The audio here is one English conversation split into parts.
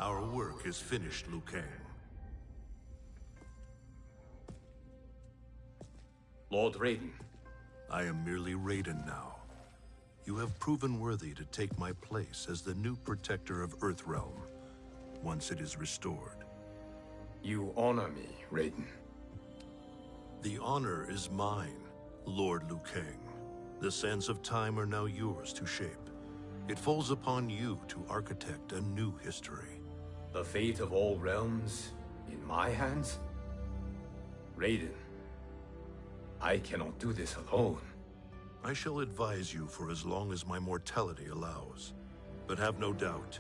Our work is finished, Liu Kang. Lord Raiden. I am merely Raiden now. You have proven worthy to take my place as the new protector of Earthrealm, once it is restored. You honor me, Raiden. The honor is mine, Lord Liu Kang. The sands of time are now yours to shape. It falls upon you to architect a new history. The fate of all realms in my hands? Raiden, I cannot do this alone. I shall advise you for as long as my mortality allows. But have no doubt,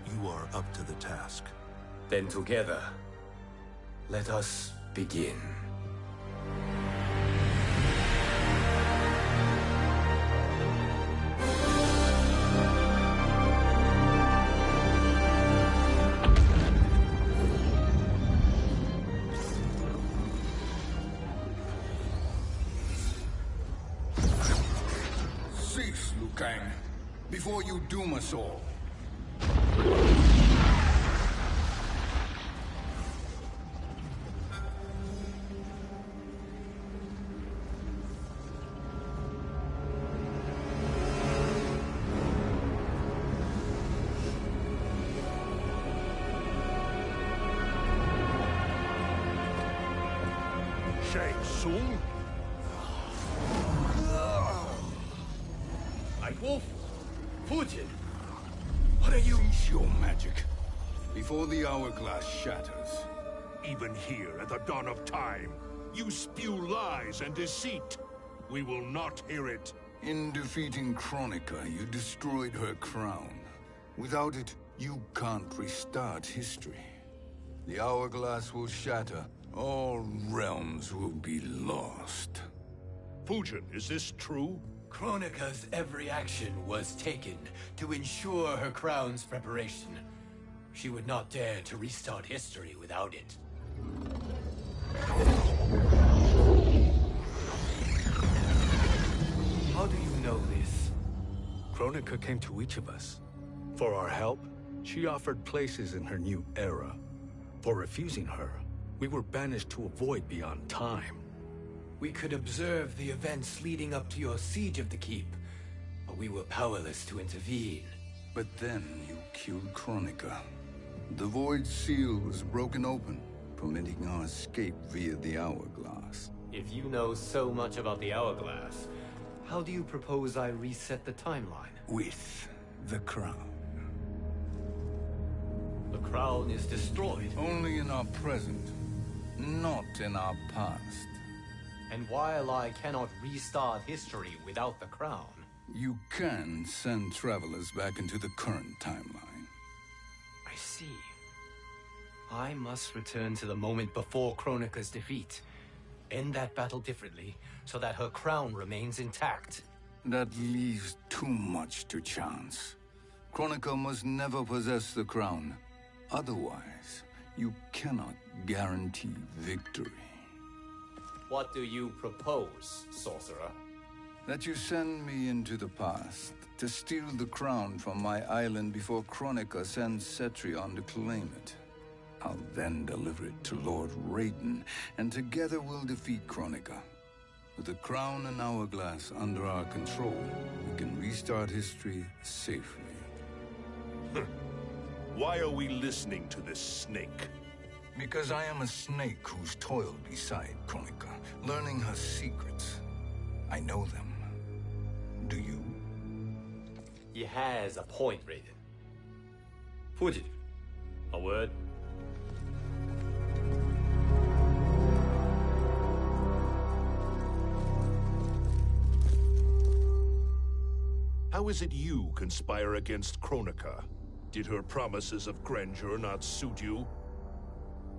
you are up to the task. Then together, let us begin. Cease, Liu Kang, before you doom us all. Shang Tsung? Wolf, Fujin, what are you? Cease your magic, before the hourglass shatters. Even here at the dawn of time, you spew lies and deceit. We will not hear it. In defeating Kronika, you destroyed her crown. Without it, you can't restart history. The hourglass will shatter. All realms will be lost. Fujin, is this true? Kronika's every action was taken to ensure her crown's preparation. She would not dare to restart history without it. How do you know this? Kronika came to each of us. For our help, she offered places in her new era. For refusing her, we were banished to a void beyond time. We could observe the events leading up to your siege of the keep, but we were powerless to intervene. But then you killed Kronika. The void seal was broken open, permitting our escape via the hourglass. If you know so much about the hourglass, how do you propose I reset the timeline? With the crown. The crown is destroyed. Only in our present, not in our past. And while I cannot restart history without the crown... You can send travelers back into the current timeline. I see. I must return to the moment before Kronika's defeat. End that battle differently, so that her crown remains intact. That leaves too much to chance. Kronika must never possess the crown. Otherwise, you cannot guarantee victory. What do you propose, sorcerer? That you send me into the past to steal the crown from my island before Kronika sends Cetrion to claim it. I'll then deliver it to Lord Raiden, and together we'll defeat Kronika. With the crown and hourglass under our control, we can restart history safely. Why are we listening to this snake? Because I am a snake who's toiled beside Kronika, learning her secrets. I know them. Do you? He has a point, Raiden. Fujin, a word? How is it you conspire against Kronika? Did her promises of grandeur not suit you?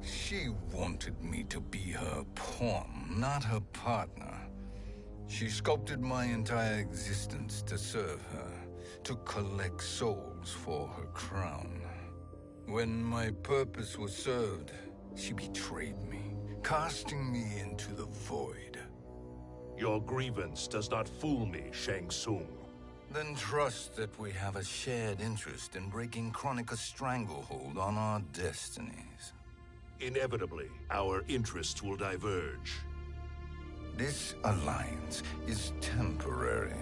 She wanted me to be her pawn, not her partner. She sculpted my entire existence to serve her, to collect souls for her crown. When my purpose was served, she betrayed me, casting me into the void. Your grievance does not fool me, Shang Tsung. Then trust that we have a shared interest in breaking Kronika's stranglehold on our destinies. Inevitably, our interests will diverge. This alliance is temporary.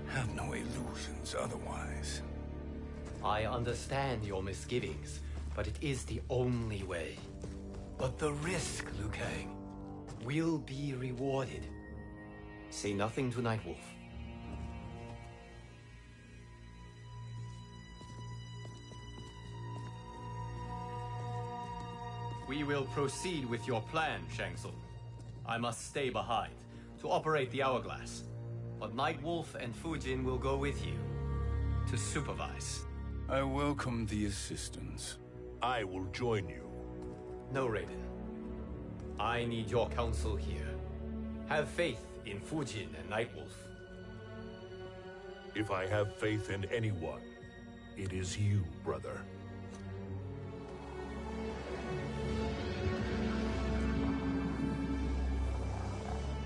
Have no illusions otherwise. I understand your misgivings, but it is the only way. But the risk, Liu Kang, will be rewarded. Say nothing to Nightwolf. We will proceed with your plan, Shang Tsung. I must stay behind to operate the Hourglass. But Nightwolf and Fujin will go with you to supervise. I welcome the assistance. I will join you. No, Raiden. I need your counsel here. Have faith in Fujin and Nightwolf. If I have faith in anyone, it is you, brother.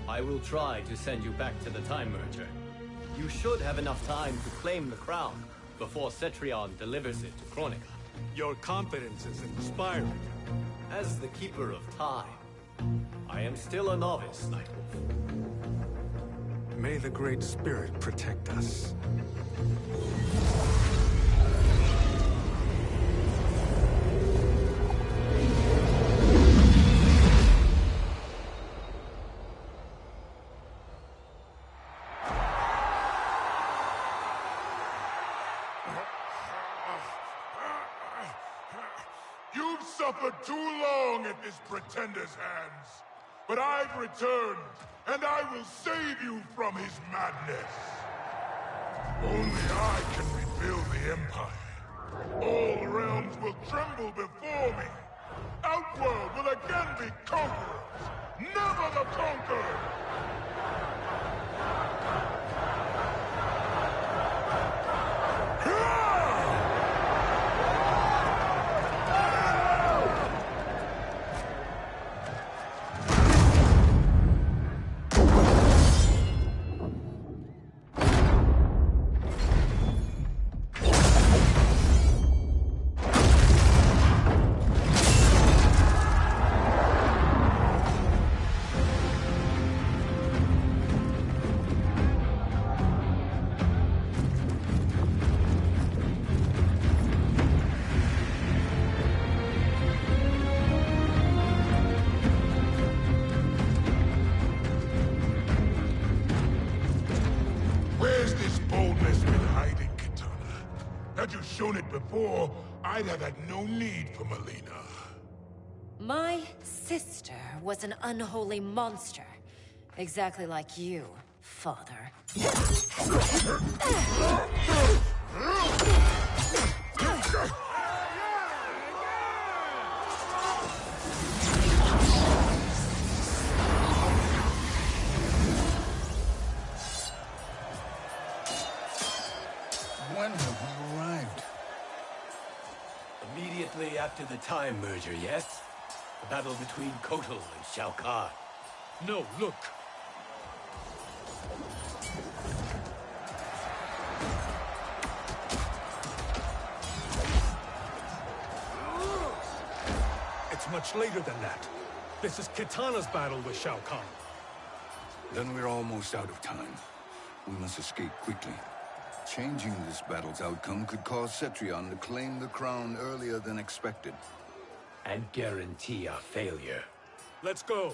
I will try to send you back to the Time Merger. You should have enough time to claim the crown before Cetrion delivers it to Kronika. Your confidence is inspiring. As the Keeper of Time, I am still a novice, Nightwolf. May the Great Spirit protect us. You've suffered too long at this pretender's hands. But I've returned, and I will save you from his madness. Only I can rebuild the Empire. All realms will tremble before me. Outworld will again be conquerors, never the conquered! Had you shown it before, I'd have had no need for Melina. My sister was an unholy monster. Exactly like you, father. When have we arrived? Immediately after the Time Merger, yes? The battle between Kotal and Shao Kahn. No, look! It's much later than that. This is Kitana's battle with Shao Kahn. Then we're almost out of time. We must escape quickly. Changing this battle's outcome could cause Cetrion to claim the crown earlier than expected. And guarantee our failure. Let's go!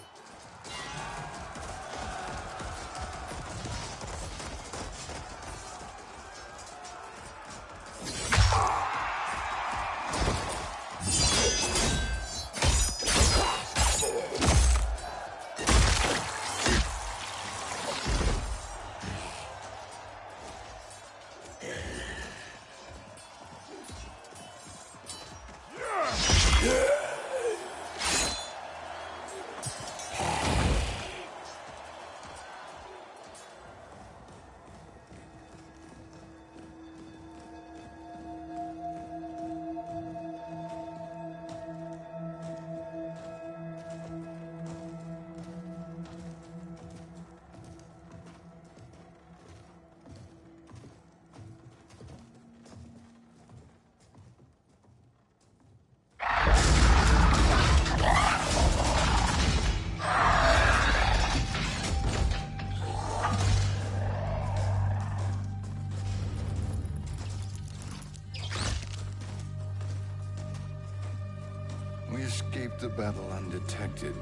escaped the battle undetected.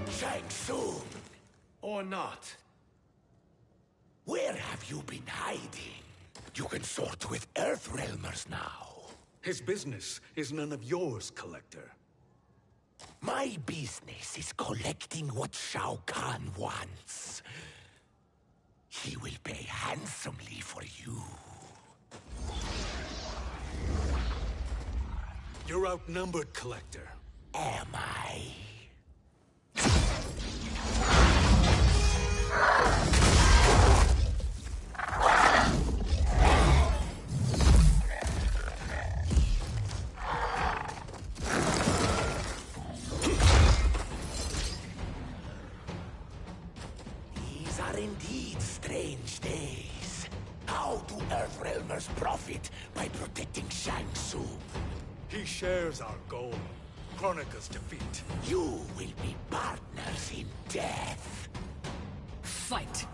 Shang Tsung! Or not. Where have you been hiding? You can sort with Earthrealmers now. His business is none of yours, Collector. My business is collecting what Shao Kahn wants. He will pay handsomely for you. You're outnumbered, Collector. Am I? These are indeed strange days. How do Earthrealmers profit by protecting Shang Tsung? He shares our goal. Kronika's defeat. You will be partners in death. Fight!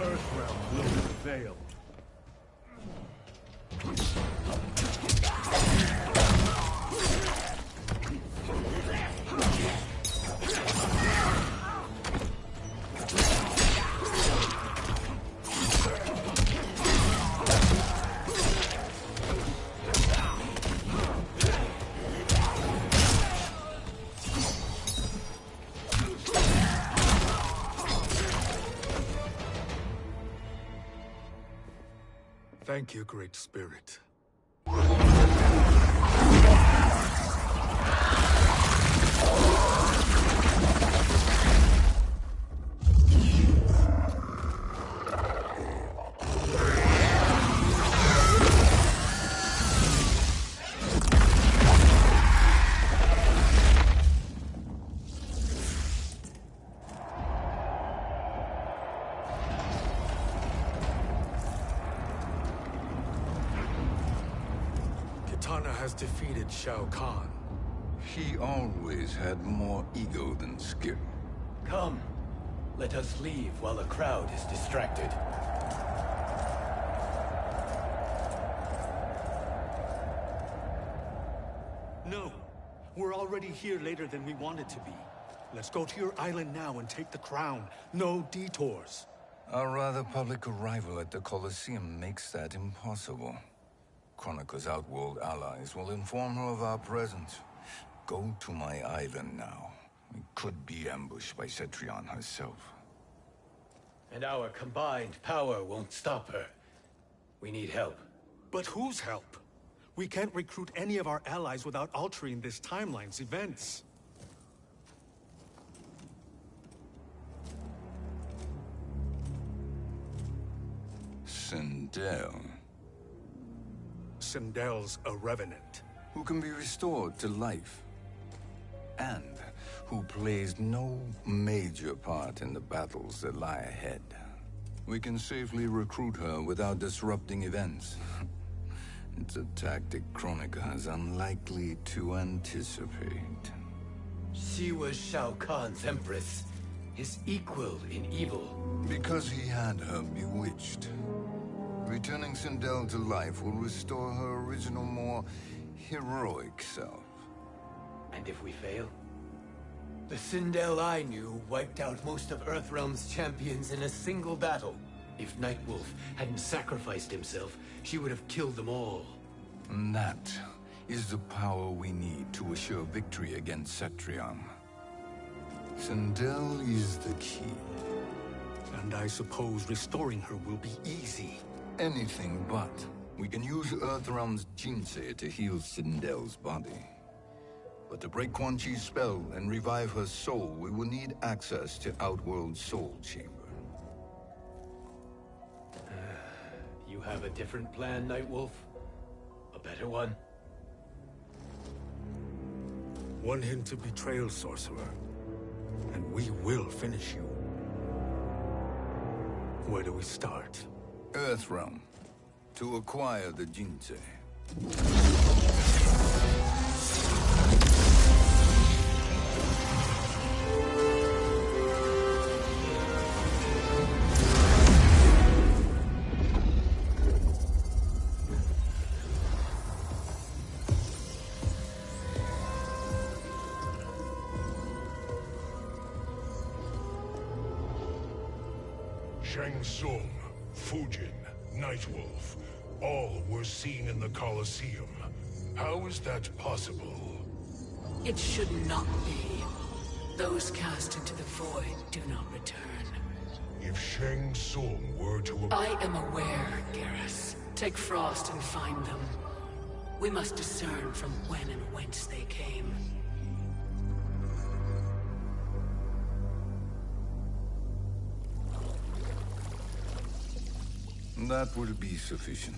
Earthrealm looks veiled. Thank you, Great Spirit. Kitana has defeated Shao Kahn. He always had more ego than skill. Come. Let us leave while the crowd is distracted. No. We're already here later than we wanted to be. Let's go to your island now and take the crown. No detours. Our rather public arrival at the Colosseum makes that impossible. Kronika's outworld allies will inform her of our presence. Go to my island now. We could be ambushed by Cetrion herself. And our combined power won't stop her. We need help. But whose help? We can't recruit any of our allies without altering this timeline's events. Sindel, Sindel's a revenant. who can be restored to life, and who plays no major part in the battles that lie ahead. We can safely recruit her without disrupting events. It's a tactic Kronika is unlikely to anticipate. She was Shao Kahn's empress, his equal in evil. Because he had her bewitched. Returning Sindel to life will restore her original, more heroic self. And if we fail? The Sindel I knew wiped out most of Earthrealm's champions in a single battle. If Nightwolf hadn't sacrificed himself, she would have killed them all. And that is the power we need to assure victory against Cetrion. Sindel is the key. And I suppose restoring her will be easy. Anything but. We can use Earthrealm's Jinsei to heal Sindel's body. But to break Quan Chi's spell and revive her soul, we will need access to Outworld's Soul Chamber. You have a different plan, Nightwolf? A better one? One hint of betrayal, Sorcerer, and we will finish you. Where do we start? Earthrealm. To acquire the Jinsei. Shang Tsung, Fujin, Nightwolf, all were seen in the Colosseum. How is that possible? It should not be. Those cast into the void do not return. If Shang Tsung were to... I am aware, Garrus. Take Frost and find them. We must discern from when and whence they came. That will be sufficient.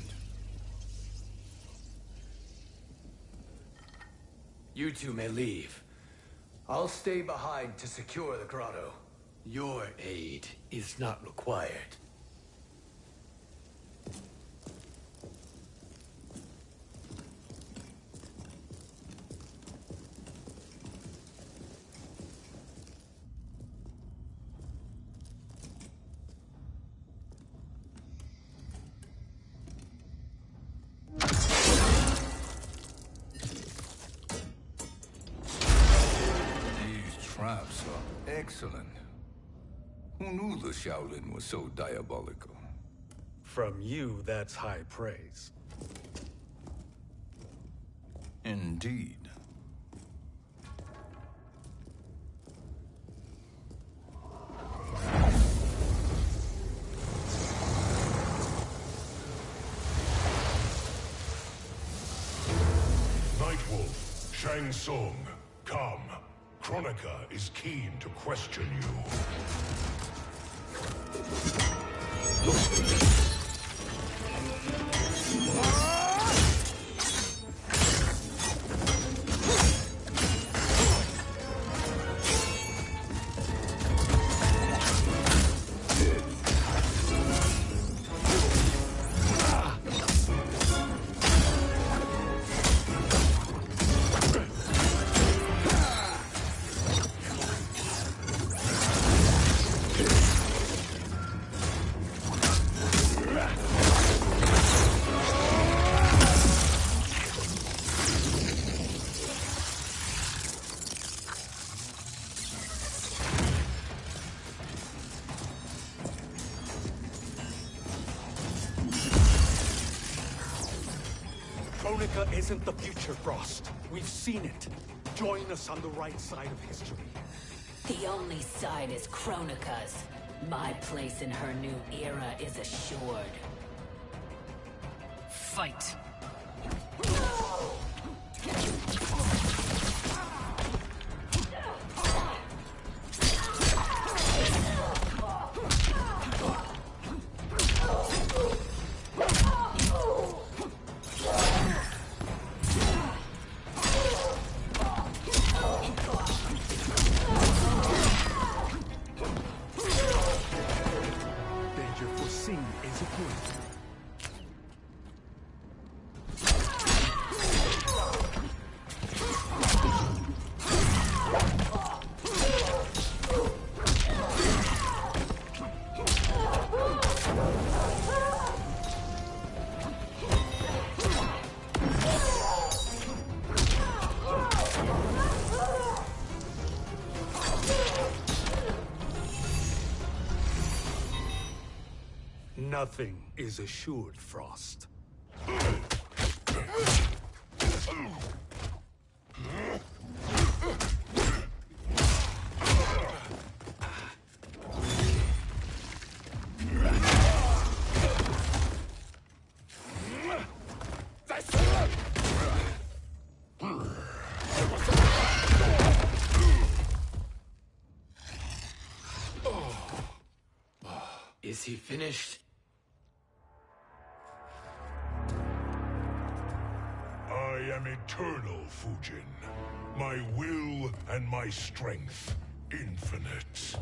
You two may leave. I'll stay behind to secure the grotto. Your aid is not required. Traps are excellent. Who knew the Shaolin was so diabolical? From you, that's high praise. Indeed. Nightwolf, Shang Tsung, come. Kronika is keen to question you. Kronika isn't the future, Frost. We've seen it. Join us on the right side of history. The only side is Kronika's. My place in her new era is assured. Fight! Danger foreseen is a good. Nothing is assured, Frost. he finished? I am eternal, Fujin. My will and my strength, infinite.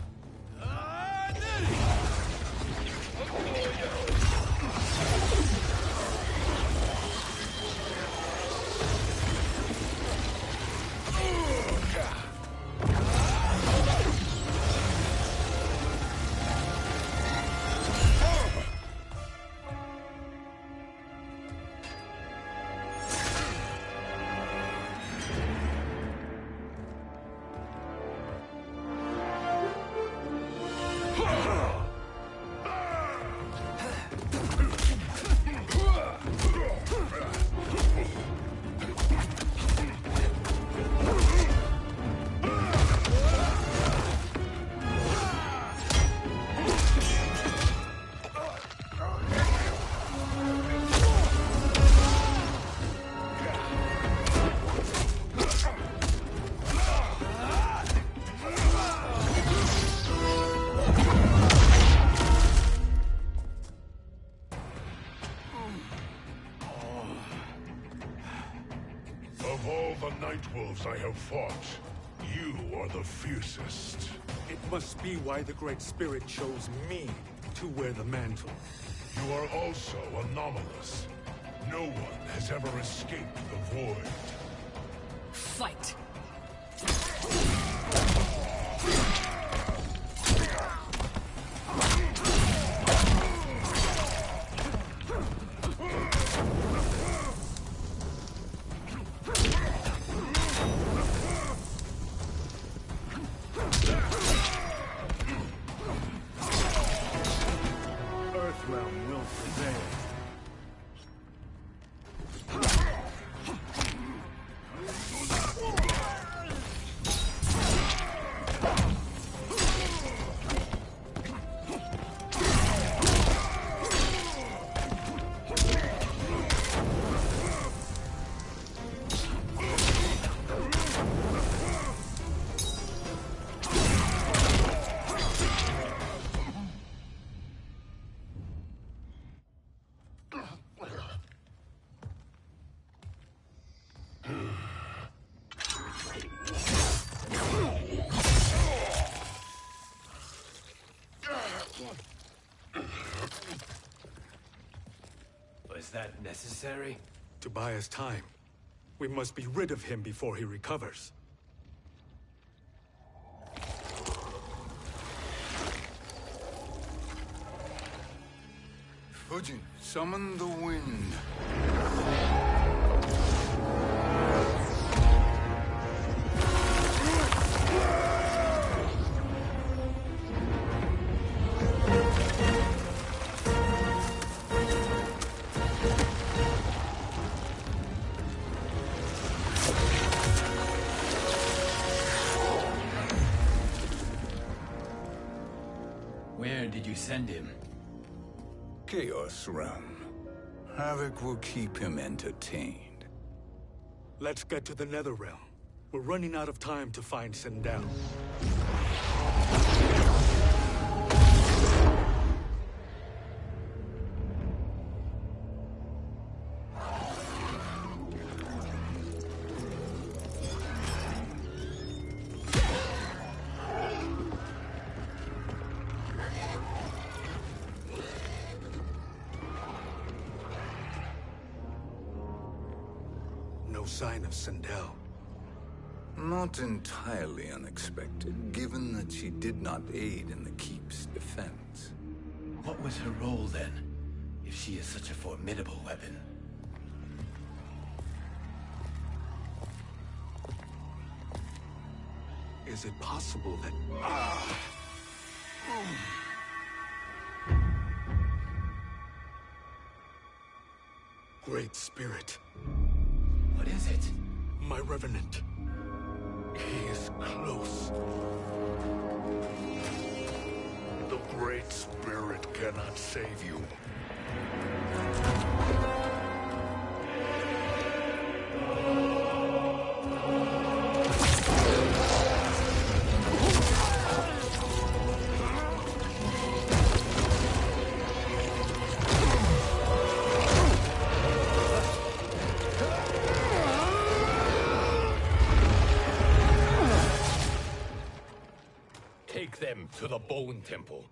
Of all the Nightwolves I have fought, you are the fiercest. It must be why the Great Spirit chose me to wear the mantle. You are also anomalous. No one has ever escaped the void. Fight! Earthrealm will prevail. Was that necessary? To buy us time. We must be rid of him before he recovers. Fujin, summon the wind. Where did you send him? Chaos Realm. Havoc will keep him entertained. Let's get to the Netherrealm. We're running out of time to find Sindel. No sign of Sindel. Not entirely unexpected, given that she did not aid in the Keep's defense. What was her role then, if she is such a formidable weapon? Is it possible that... Great Spirit. What is it? My Revenant. He is close. The Great Spirit cannot save you. Bone Temple.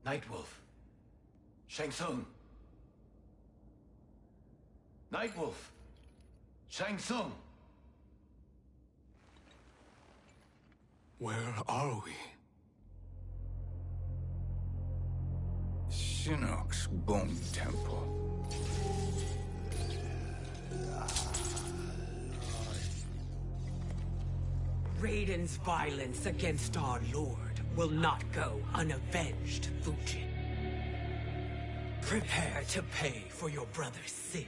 Nightwolf. Shang Tsung. Nightwolf. Shang Tsung. Where are we? Shinnok's Bone Temple. Raiden's violence against our Lord will not go unavenged, Fujin. Prepare to pay for your brother's sins.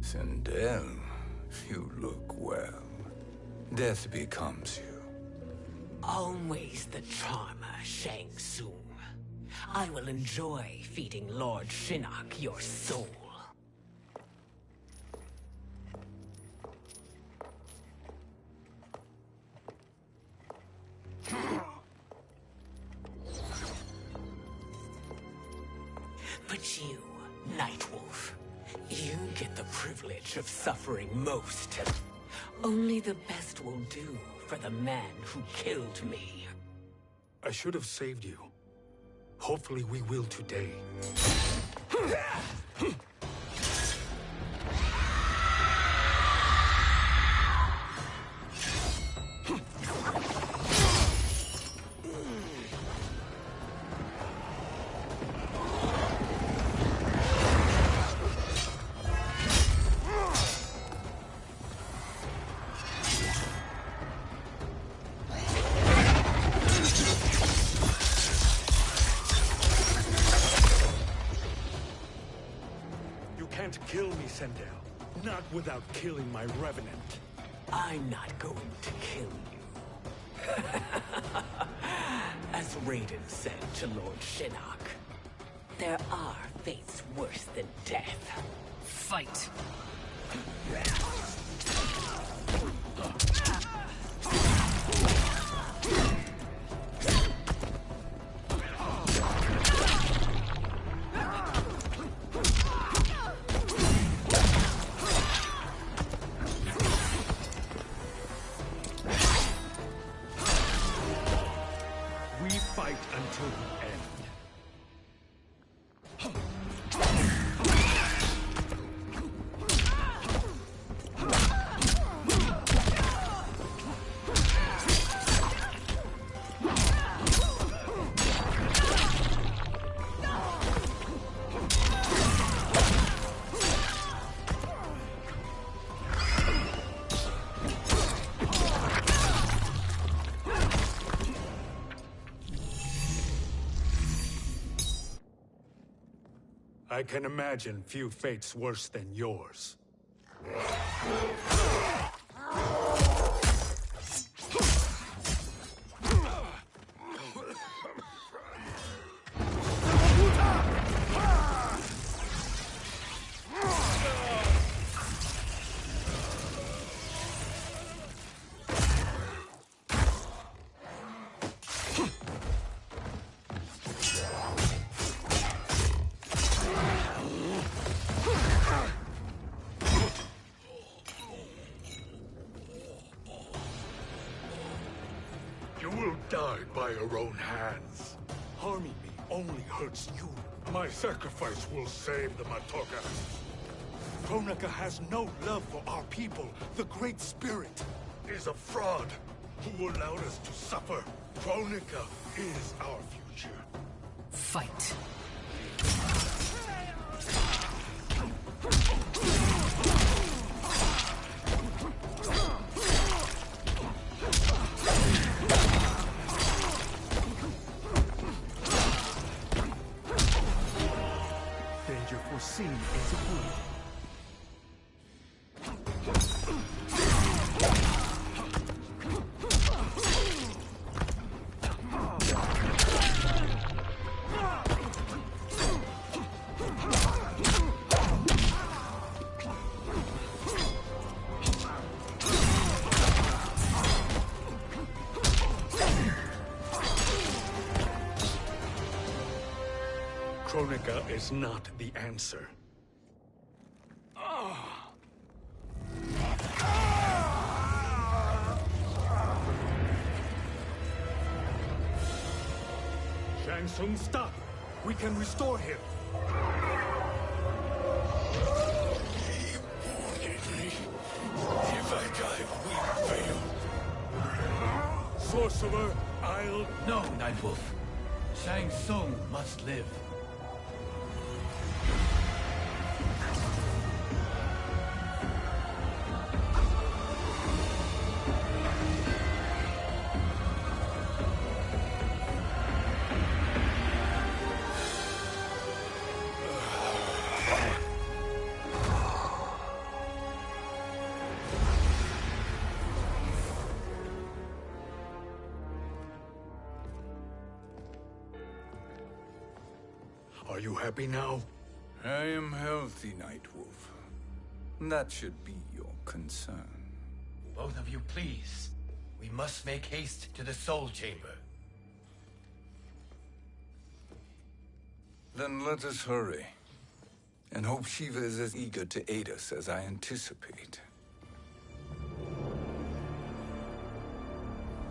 Sindel, you look well. Death becomes you. Always the charmer, Shang Tsung. I will enjoy feeding Lord Shinnok your soul. But you, Nightwolf, you get the privilege of suffering most. Only the best will do for the man who killed me. I should have saved you. Hopefully we will today. Kill me, Sindel. Not without killing my revenant. I'm not going to kill you. As Raiden said to Lord Shinnok, there are fates worse than death. Fight! Until the end. I can imagine few fates worse than yours. Die by your own hands. Harming me only hurts you. My sacrifice will save the Matoka. Kronika has no love for our people. The Great Spirit is a fraud who allowed us to suffer. Kronika is our future. Fight. Foreseen is avoided. Kronika is not the answer. Shang Tsung, stop! We can restore him! He warned me. If I die, we fail. Sorcerer, I'll... No, Nightwolf. Shang Tsung must live. Are you happy now? I am healthy, Nightwolf. That should be your concern. Both of you, please. We must make haste to the Soul Chamber. Then let us hurry. And hope Shiva is as eager to aid us as I anticipate.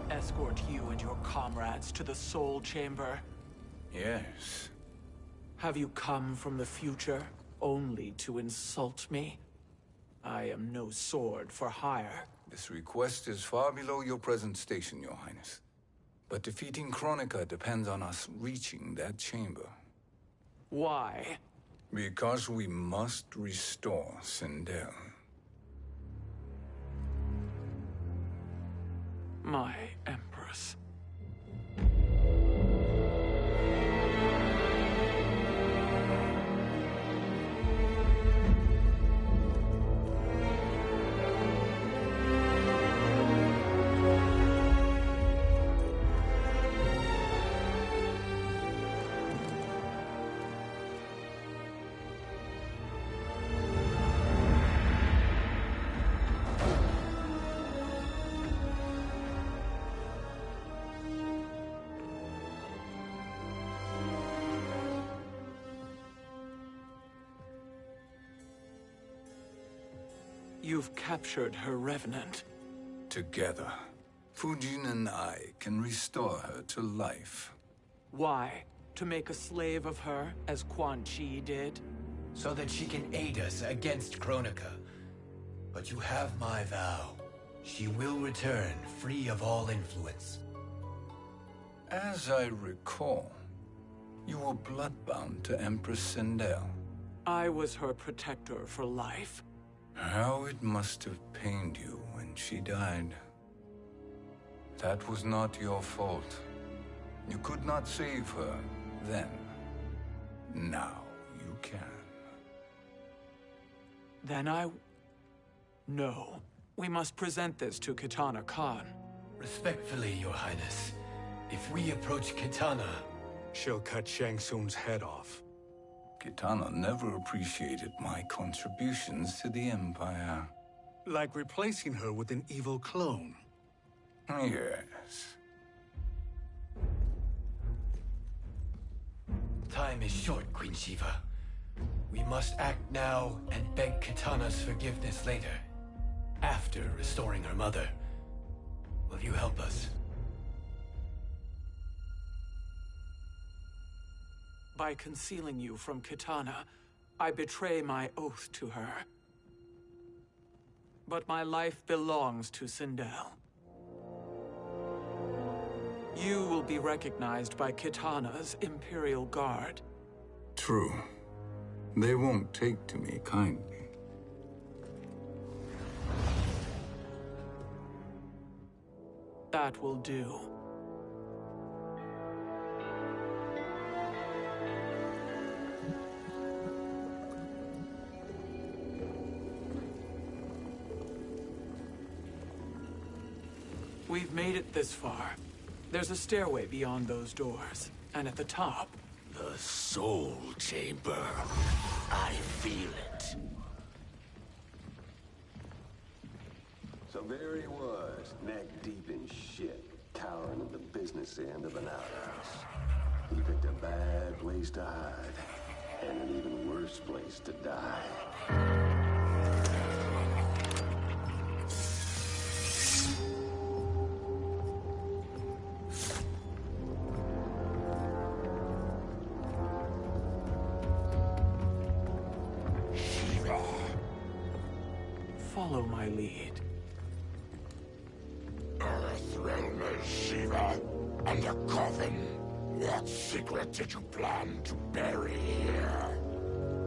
Escort you and your comrades to the Soul Chamber. Yes. Have you come from the future only to insult me? I am no sword for hire. This request is far below your present station, Your Highness. But defeating Kronika depends on us reaching that chamber. Why? Because we must restore Sindel. My Empress. You've captured her revenant. Together, Fujin and I can restore her to life. Why? To make a slave of her, as Quan Chi did? So that she can aid us against Kronika. But you have my vow. She will return free of all influence. As I recall, you were bloodbound to Empress Sindel. I was her protector for life. How it must have pained you when she died. That was not your fault. You could not save her then. Now you can. Then No. We must present this to Kitana Khan. Respectfully, Your Highness, if we approach Kitana... She'll cut Shang Tsung's head off. Kitana never appreciated my contributions to the Empire. Like replacing her with an evil clone. Yes. Time is short, Queen Shiva. We must act now and beg Kitana's forgiveness later. After restoring her mother. Will you help us? By concealing you from Kitana, I betray my oath to her. But my life belongs to Sindel. You will be recognized by Kitana's Imperial Guard. True. They won't take to me kindly. That will do. We've made it this far. There's a stairway beyond those doors, and at the top... The Soul Chamber. I feel it. So there he was, neck deep in shit, cowering at the business end of an outhouse. He picked a bad place to hide, and an even worse place to die. Follow my lead. Earthrealm is Shiva, and a coffin. What secret did you plan to bury here?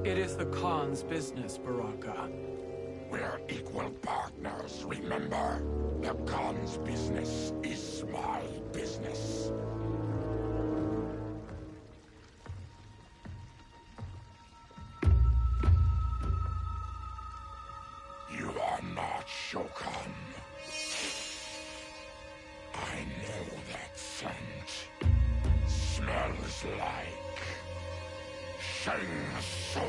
It is the Khan's business, Baraka. We're equal partners, remember? The Khan's business is my business. You are not Shokan. I know that scent. Smells like Shang Tsung.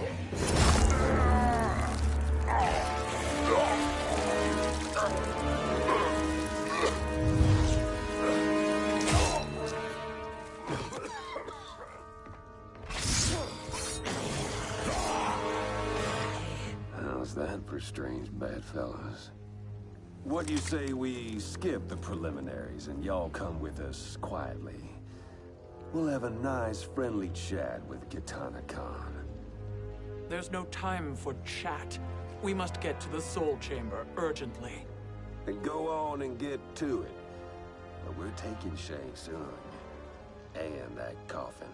How's that for strange bedfellows? What do you say we skip the preliminaries and y'all come with us quietly? We'll have a nice, friendly chat with Kitana Khan. There's no time for chat. We must get to the Soul Chamber urgently. Then go on and get to it. But we're taking Shang Tsung. And that coffin.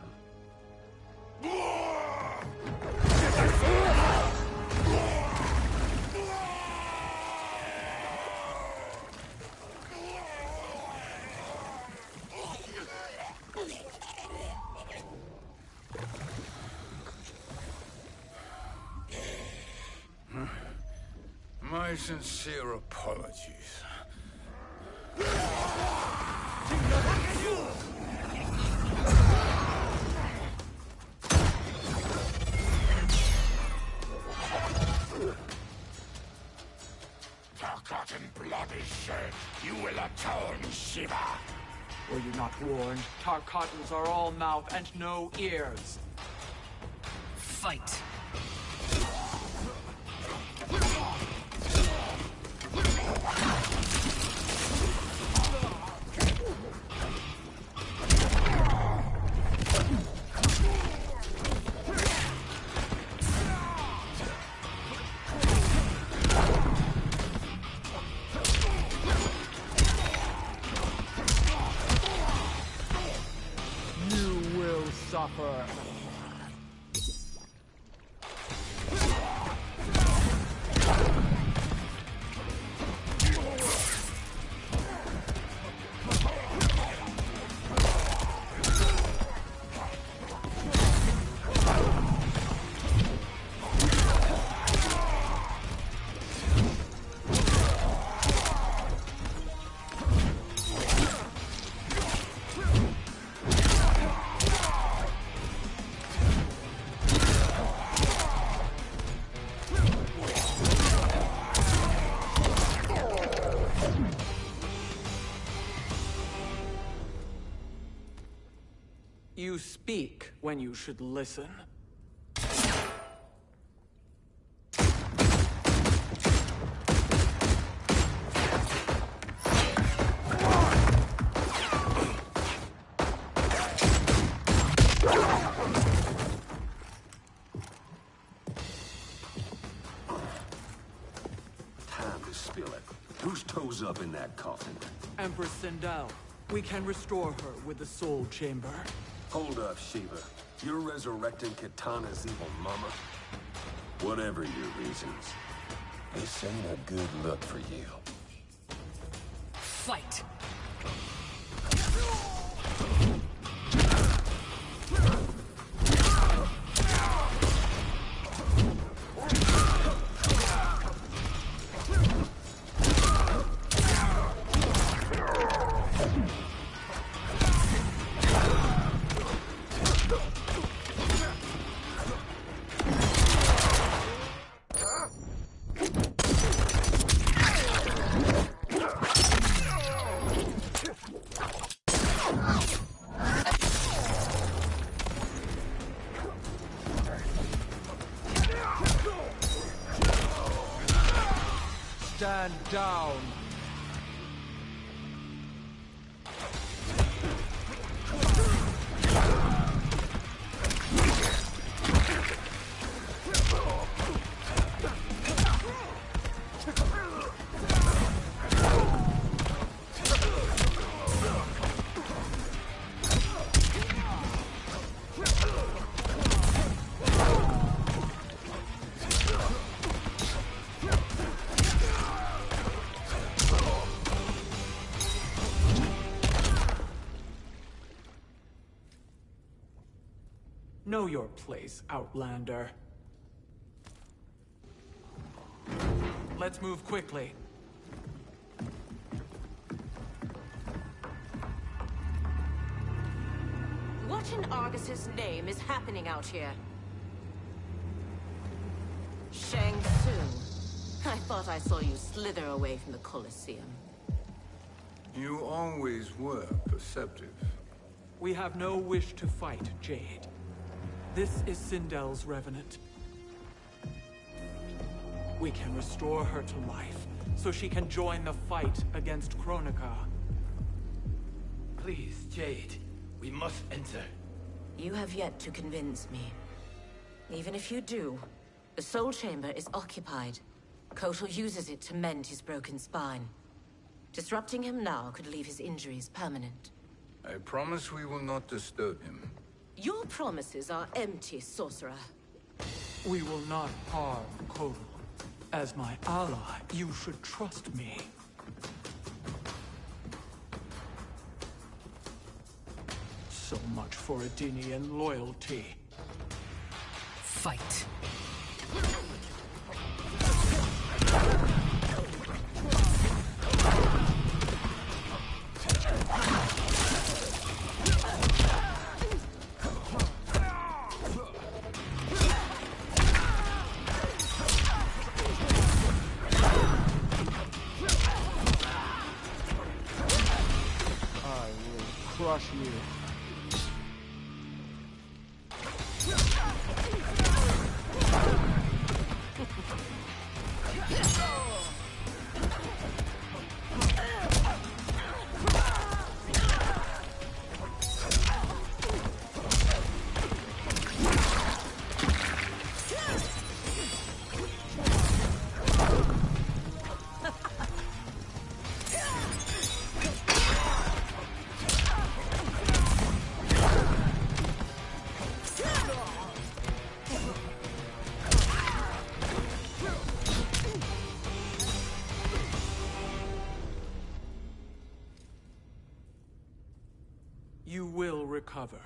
My sincere apologies. Tarkat and blood is shed. You will atone, Shiva. Were you not warned? Tarkatans are all mouth and no ears. Fight. You will suffer. You speak when you should listen. Time to spill it. Whose toes up in that coffin? Empress Sindel, we can restore her with the Soul Chamber. Hold up, Shiva. You're resurrecting Kitana's evil mama? Whatever your reasons, this ain't a good look for you. Fight. man down. Know your place, Outlander. Let's move quickly. What in Argus's name is happening out here? Shang Tsung. I thought I saw you slither away from the Colosseum. You always were perceptive. We have no wish to fight, Jade. This is Sindel's Revenant. We can restore her to life, so she can join the fight against Kronika. Please, Jade. We must enter. You have yet to convince me. Even if you do, the Soul Chamber is occupied. Kotal uses it to mend his broken spine. Disrupting him now could leave his injuries permanent. I promise we will not disturb him. Your promises are empty, sorcerer. We will not harm Kotal. As my ally, you should trust me. So much for Edenian loyalty. Fight. Crush you. You will recover.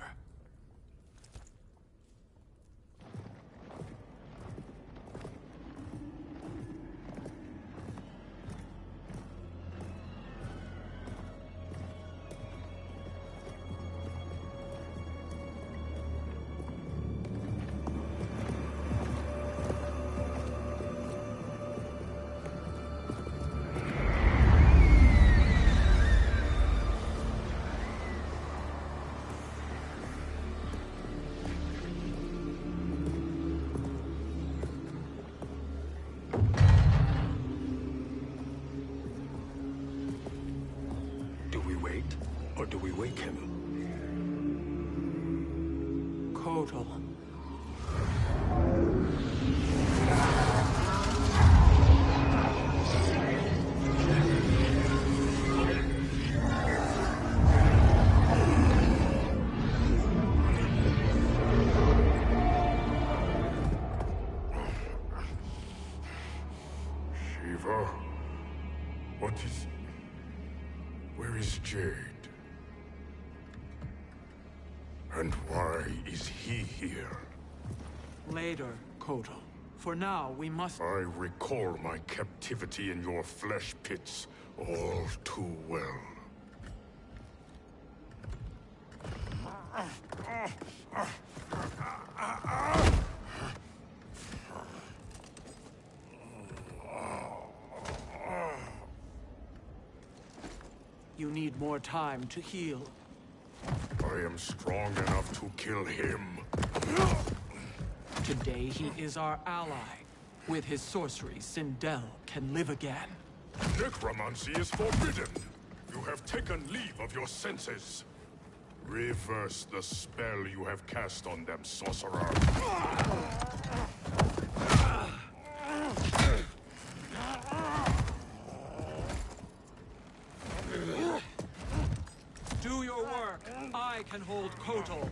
Or do we wake him? Kotal. Shiva? What is... Where is Jade? And why is he here? Later, Kotal. For now, we must... I recall my captivity in your flesh pits all too well. You need more time to heal. I am strong enough to kill him. Today he is our ally. With his sorcery, Sindel can live again. Necromancy is forbidden. You have taken leave of your senses. Reverse the spell you have cast on them, sorcerer. Do your work. I can hold Kotal.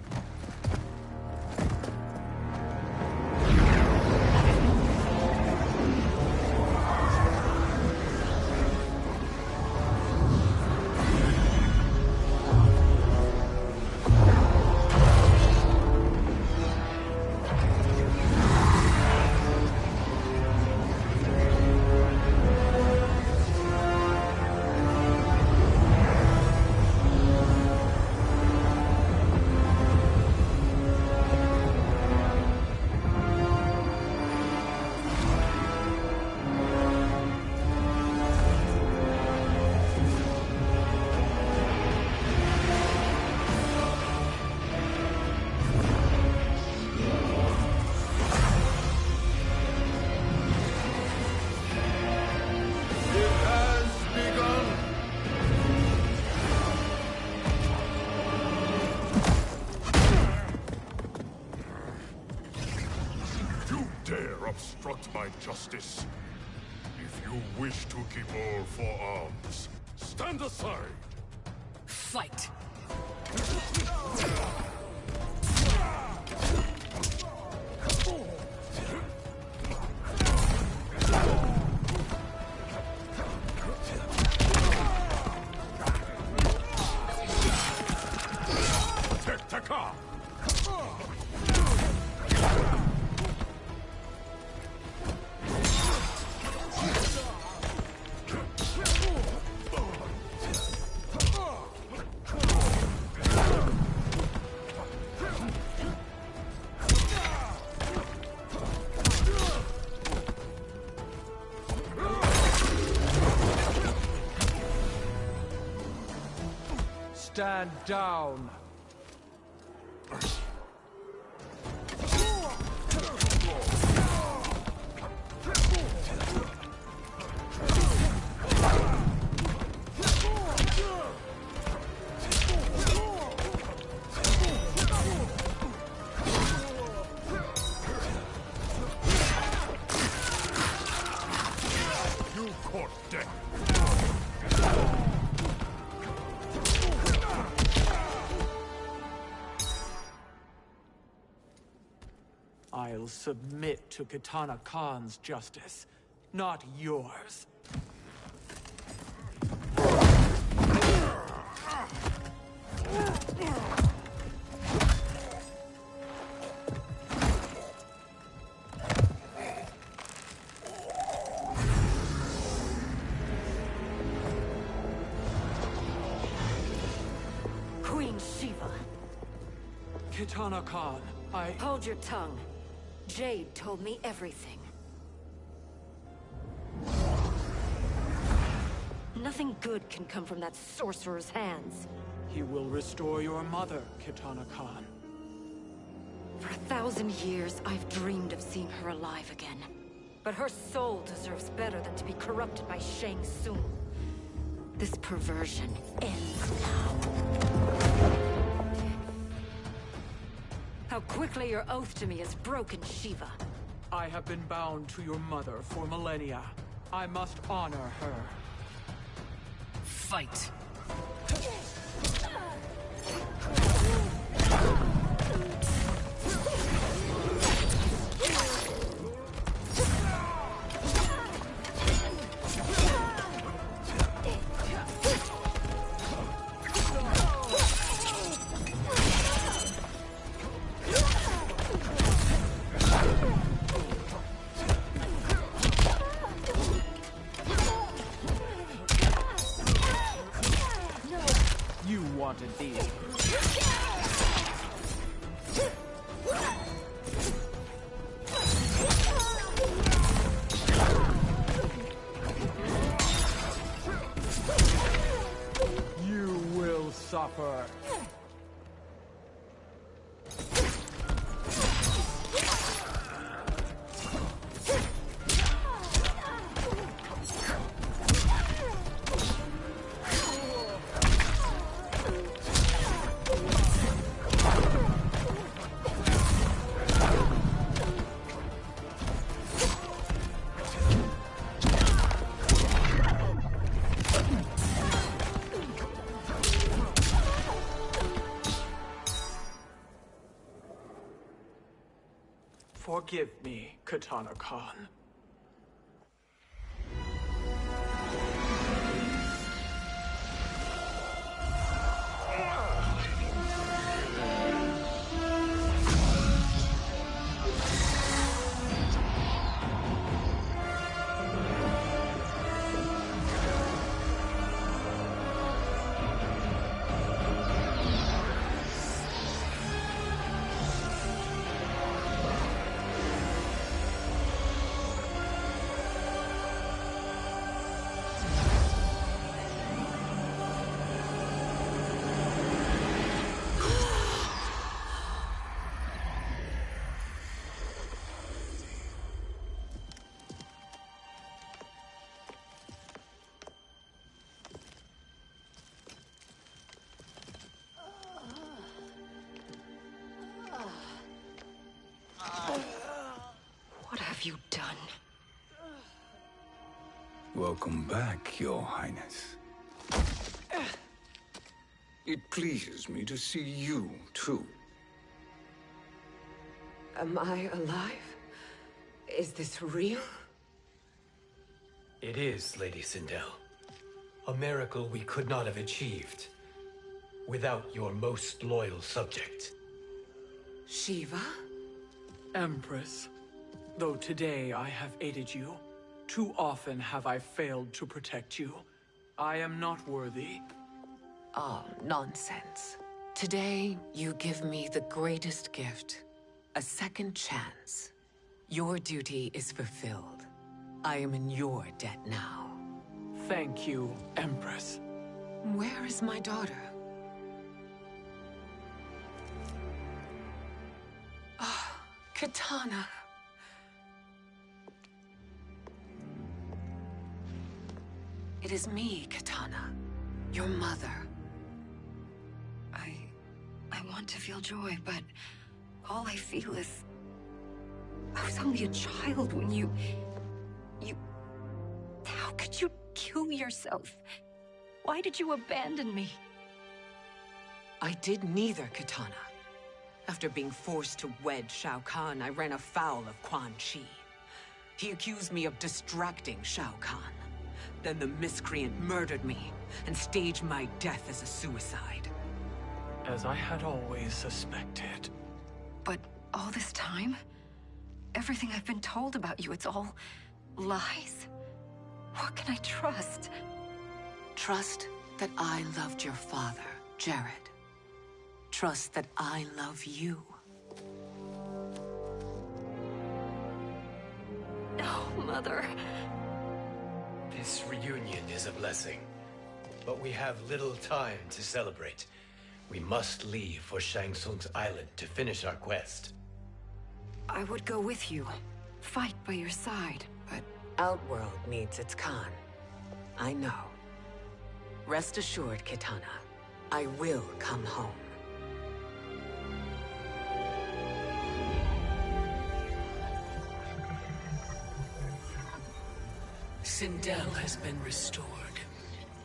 Obstruct my justice. If you wish to keep all four arms, stand aside. Fight! Stand down. You court death. I'll submit to Kitana Khan's justice, not yours. Queen Shiva. Kitana Khan, Hold your tongue. Jade told me everything. Nothing good can come from that sorcerer's hands. He will restore your mother, Kitana Khan. For 1,000 years, I've dreamed of seeing her alive again. But her soul deserves better than to be corrupted by Shang Tsung. This perversion ends now. How quickly your oath to me has broken, Shiva. I have been bound to your mother for millennia. I must honor her. Fight! You wanted these. You will suffer. Forgive me, Katana Khan. What have you done? Welcome back, Your Highness. It pleases me to see you, too. Am I alive? Is this real? It is, Lady Sindel. A miracle we could not have achieved without your most loyal subject. Shiva? Empress, though today I have aided you, too often have I failed to protect you. I am not worthy. Oh, nonsense. Today, you give me the greatest gift. A second chance. Your duty is fulfilled. I am in your debt now. Thank you, Empress. Where is my daughter? Ah, Katana. It is me, Katana. Your mother. I want to feel joy, but all I feel is... I was only a child when you... How could you kill yourself? Why did you abandon me? I did neither, Katana. After being forced to wed Shao Kahn, I ran afoul of Quan Chi. He accused me of distracting Shao Kahn. Then the miscreant murdered me and staged my death as a suicide. As I had always suspected. But all this time? Everything I've been told about you, it's all lies? What can I trust? Trust that I loved your father, Jared. Trust that I love you. Oh, Mother. This reunion is a blessing, but we have little time to celebrate. We must leave for Shang Tsung's island to finish our quest. I would go with you. Fight by your side. But Outworld needs its Khan. I know. Rest assured, Kitana. I will come home. Sindel has been restored.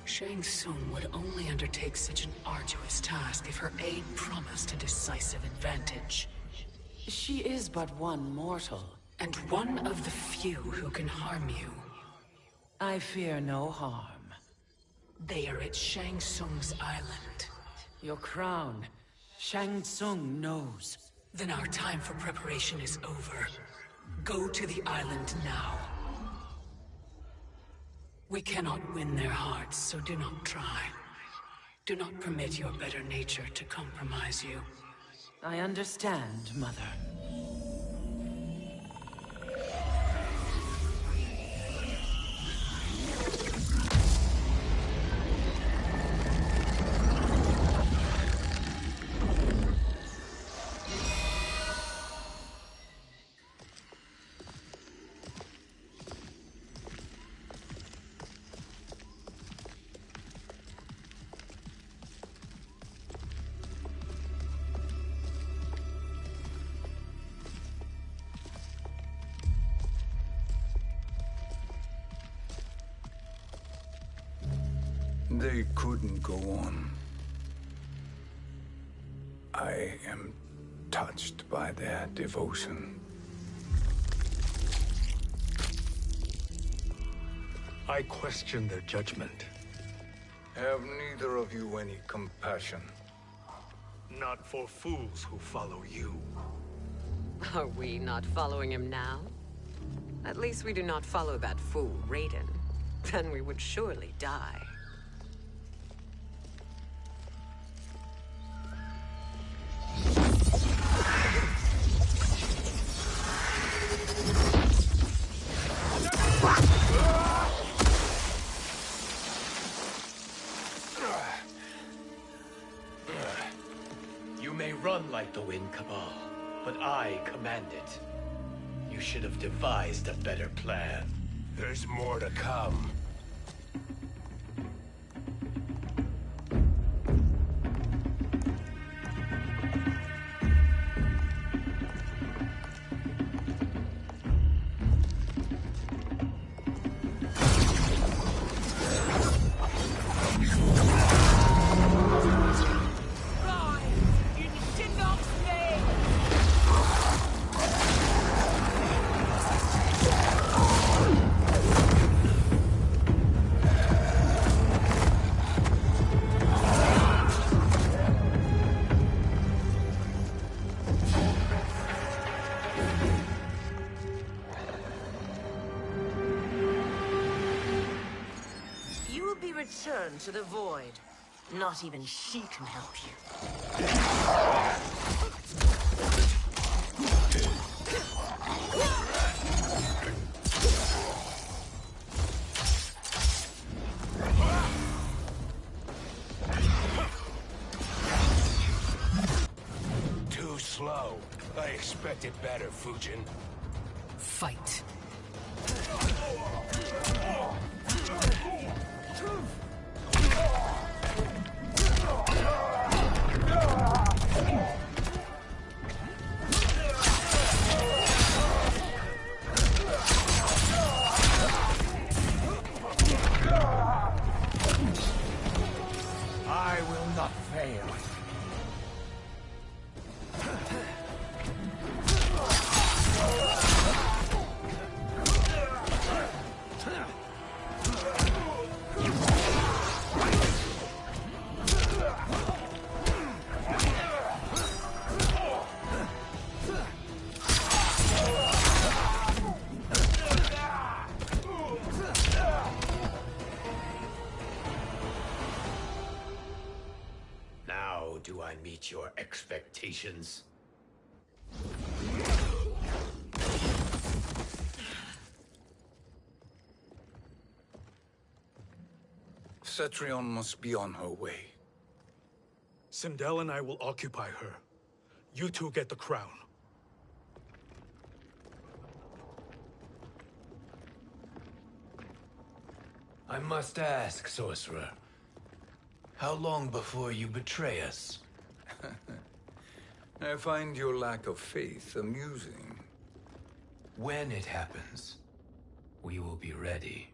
Shang Tsung would only undertake such an arduous task if her aid promised a decisive advantage. She is but one mortal, and one of the few who can harm you. I fear no harm. They are at Shang Tsung's island. Your crown, Shang Tsung knows. Then our time for preparation is over. Go to the island now. We cannot win their hearts, so do not try. Do not permit your better nature to compromise you. I understand, Mother. They couldn't go on. I am touched by their devotion. I question their judgment. Have neither of you any compassion? Not for fools who follow you. Are we not following him now? At least we do not follow that fool, Raiden. Then we would surely die. You may run like the wind, Cabal, but I command it. You should have devised a better plan. There's more to come. Return to the void. Not even she can help you. Too slow. I expected better, Fujin. Fight. I will not fail. Do I meet your expectations? Cetrion must be on her way. Sindel and I will occupy her. You two get the crown. I must ask, sorcerer. How long before you betray us? I find your lack of faith amusing. When it happens, we will be ready.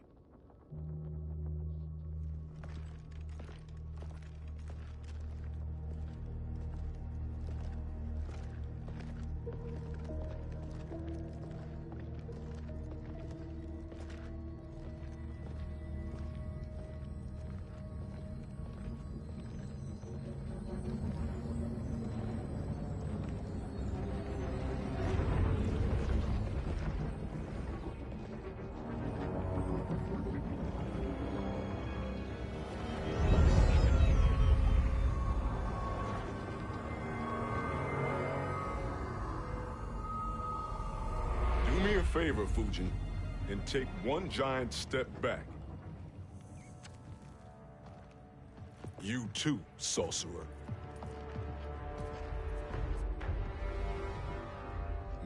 Do me a favor, Fujin, and take one giant step back. You too, sorcerer.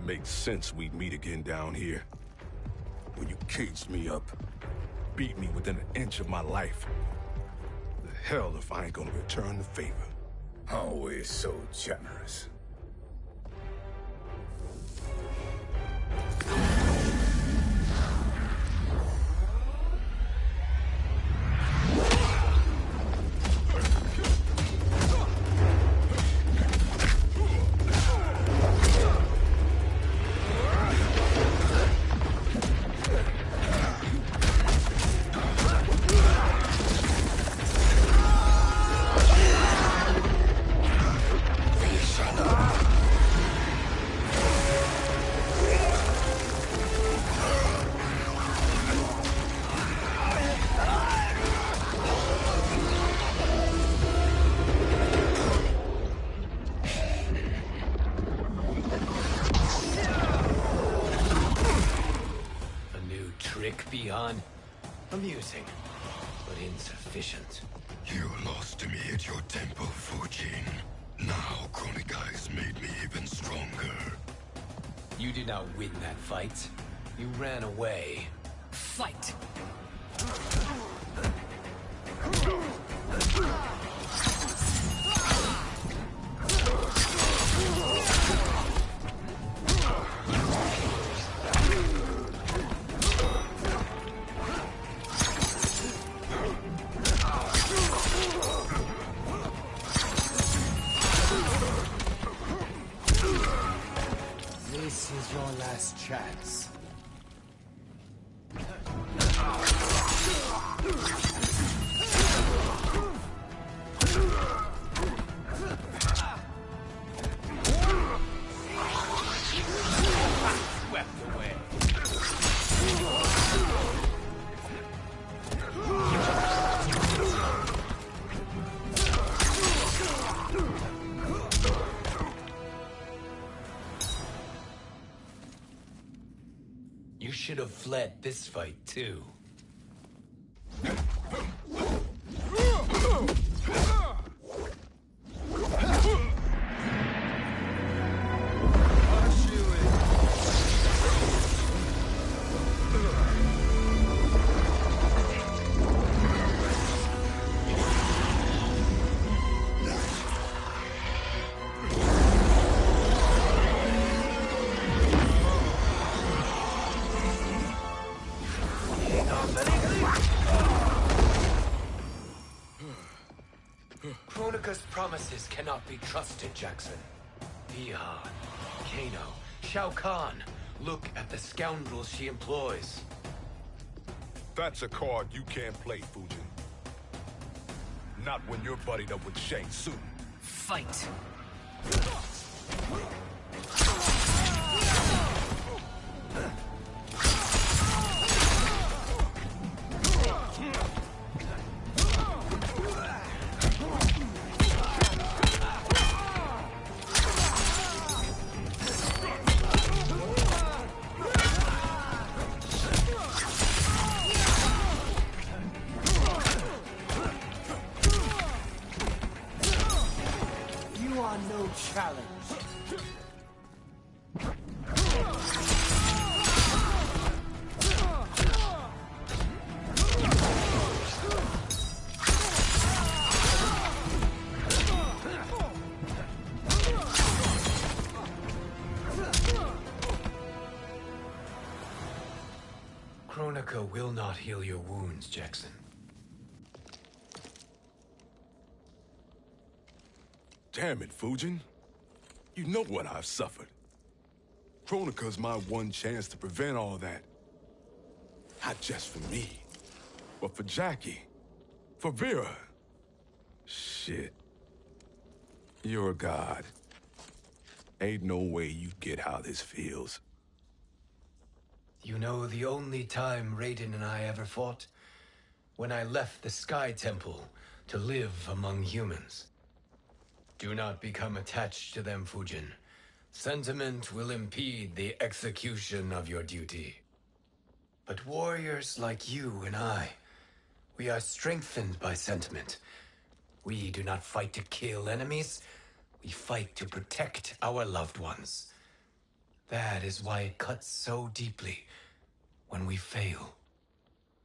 Makes sense we'd meet again down here. When you caged me up, beat me within an inch of my life. The hell if I ain't gonna return the favor. Always so generous. Bi-Han. Amusing, but insufficient. You lost to me at your temple, Fujin. Now Kronika has made me even stronger. You did not win that fight. You ran away. Fight! This is your last chance. Swept away. You should have fled this fight, too. Kronika's promises cannot be trusted, Jackson. Bi-Han, Kano, Shao Kahn. Look at the scoundrels she employs. That's a card you can't play, Fujin. Not when you're buddied up with Shang Tsung. Fight! You are no challenge. Kronika will not heal your wounds, Jackson. Damn it, Fujin. You know what I've suffered. Kronika's my one chance to prevent all that. Not just for me, but for Jackie, for Vera. Shit. You're a god. Ain't no way you get how this feels. You know the only time Raiden and I ever fought? When I left the Sky Temple to live among humans. Do not become attached to them, Fujin. Sentiment will impede the execution of your duty. But warriors like you and I, we are strengthened by sentiment. We do not fight to kill enemies. We fight to protect our loved ones. That is why it cuts so deeply when we fail.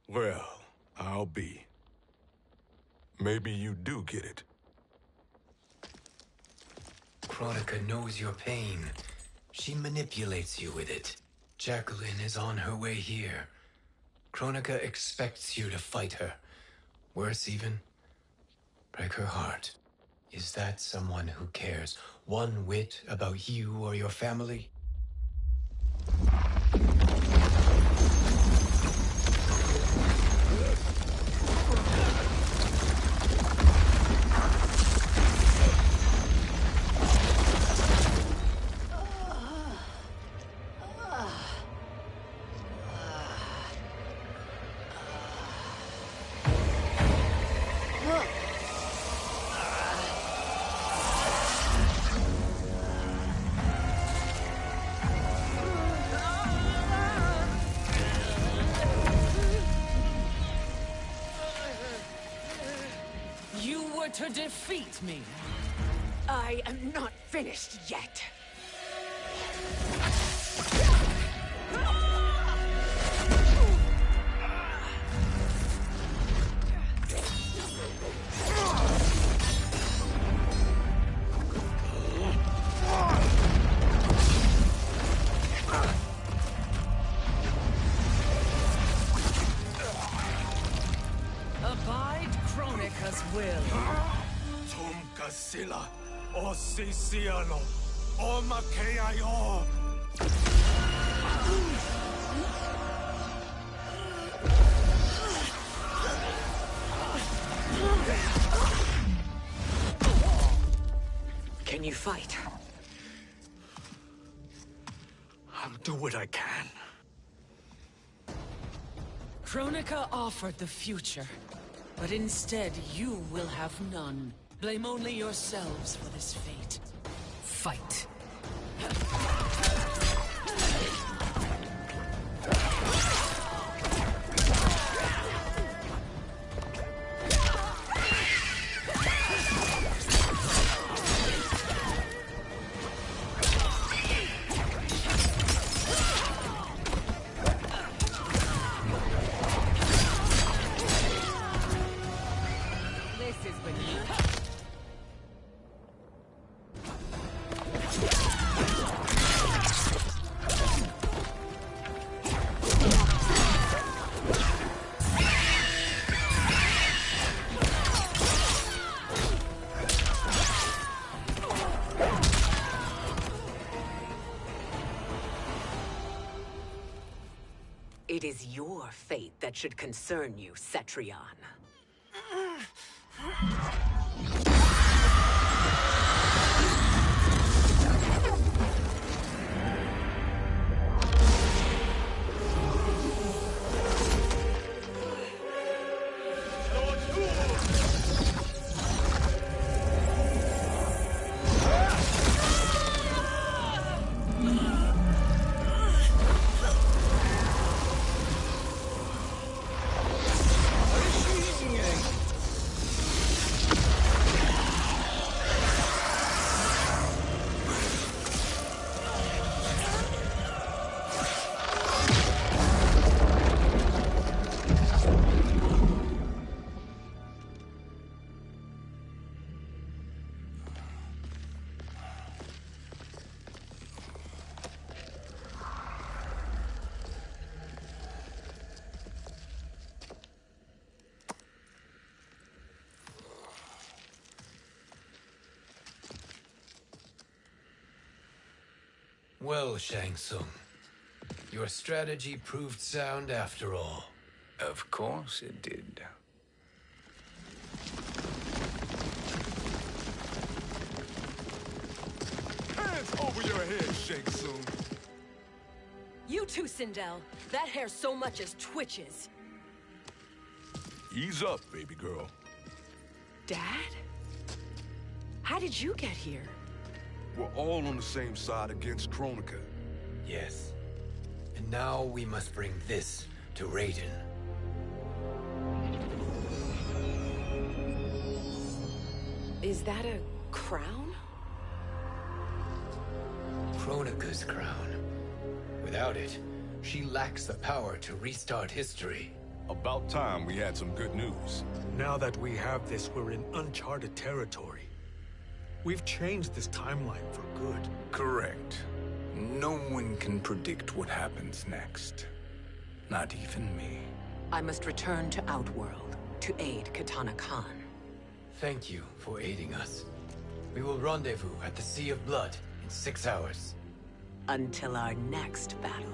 Well, I'll be. Maybe you do get it. Kronika knows your pain. She manipulates you with it. Jacqueline is on her way here. Kronika expects you to fight her. Worse even, break her heart. Is that someone who cares one whit about you or your family? defeat me? I am not finished yet. Abide Kronika's will. Tum Kasila, O Sisiano, O Makeayo. Can you fight? I'll do what I can. Kronika offered the future, but instead you will have none. Blame only yourselves for this fate. Fight. This is beneath. It is your fate that should concern you, Cetrion. Well, Shang Tsung, your strategy proved sound after all. Of course it did. Hands over your head, Shang Tsung. You too, Sindel. That hair so much as twitches. Ease up, baby girl. Dad? How did you get here? We're all on the same side against Kronika. Yes. And now we must bring this to Raiden. Is that a crown? Kronika's crown. Without it, she lacks the power to restart history. About time we had some good news. Now that we have this, we're in uncharted territory. We've changed this timeline for good. Correct. No one can predict what happens next. Not even me. I must return to Outworld to aid Katana Khan. Thank you for aiding us. We will rendezvous at the Sea of Blood in 6 hours. Until our next battle.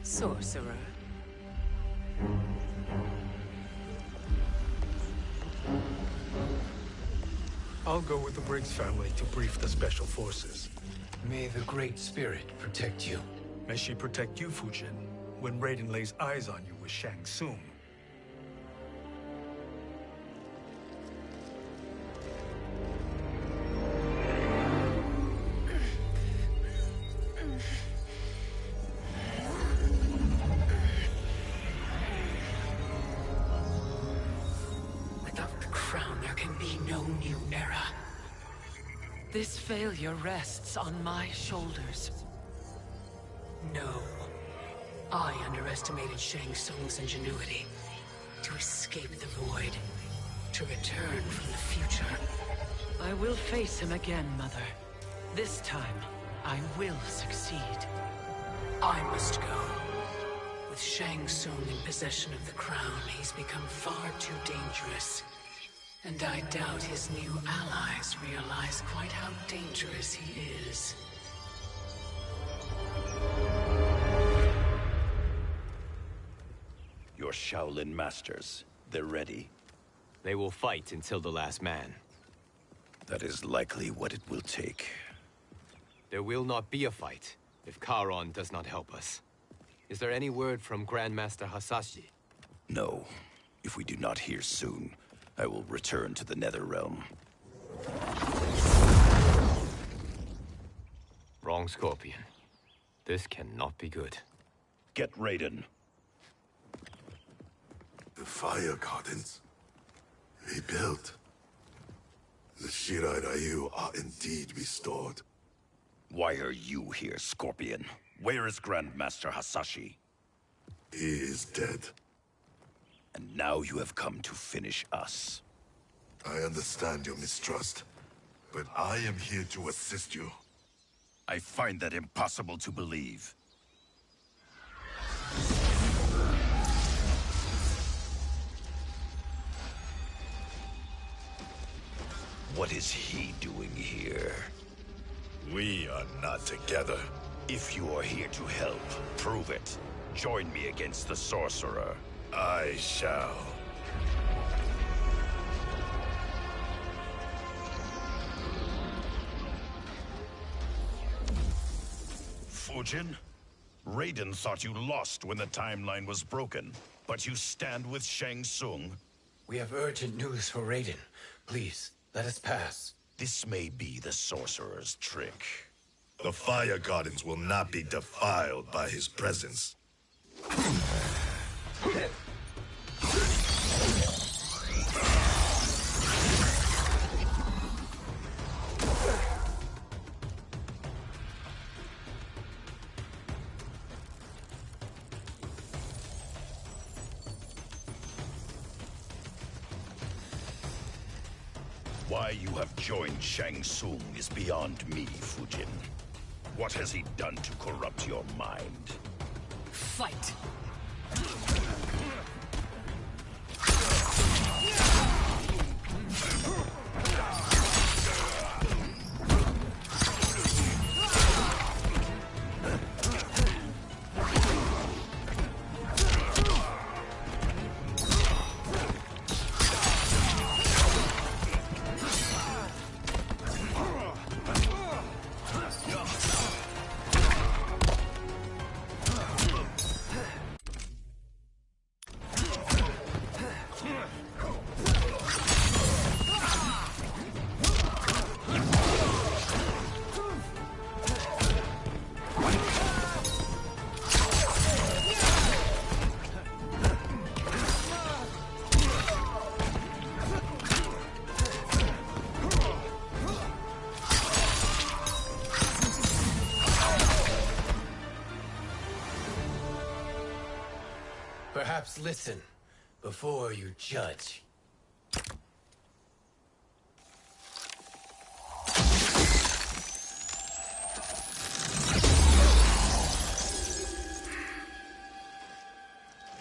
Sorcerer. I'll go with the Briggs family to brief the Special Forces. May the Great Spirit protect you. May she protect you, Fujin, when Raiden lays eyes on you with Shang Tsung. new era. This failure rests on my shoulders. No. I underestimated Shang Tsung's ingenuity. To escape the void. To return from the future. I will face him again, Mother. This time, I will succeed. I must go. With Shang Tsung in possession of the crown, he's become far too dangerous. And I doubt his new allies realize quite how dangerous he is. Your Shaolin masters, they're ready. They will fight until the last man. That is likely what it will take. There will not be a fight if Charon does not help us. Is there any word from Grandmaster Hasashi? No. If we do not hear soon, I will return to the Netherrealm. Wrong, Scorpion. This cannot be good. Get Raiden. The Fire Gardens. Rebuilt. The Shirai Ryu are indeed restored. Why are you here, Scorpion? Where is Grandmaster Hasashi? He is dead. And now you have come to finish us. I understand your mistrust, but I am here to assist you. I find that impossible to believe. What is he doing here? We are not together. If you are here to help, prove it. Join me against the sorcerer. I shall. Fujin? Raiden thought you lost when the timeline was broken, but you stand with Shang Tsung? We have urgent news for Raiden. Please, let us pass. This may be the sorcerer's trick. The Fire Gardens will not be defiled by his presence. Why you have joined Shang Tsung is beyond me, Fujin. What has he done to corrupt your mind? Fight! Perhaps listen before you judge.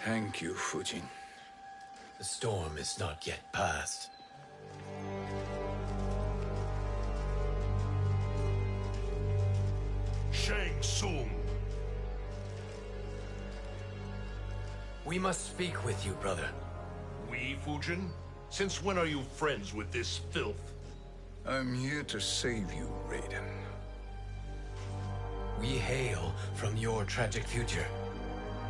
Thank you, Fujin. The storm is not yet past. Shang Tsung. We must speak with you, brother. We, Fujin? Since when are you friends with this filth? I'm here to save you, Raiden. We hail from your tragic future.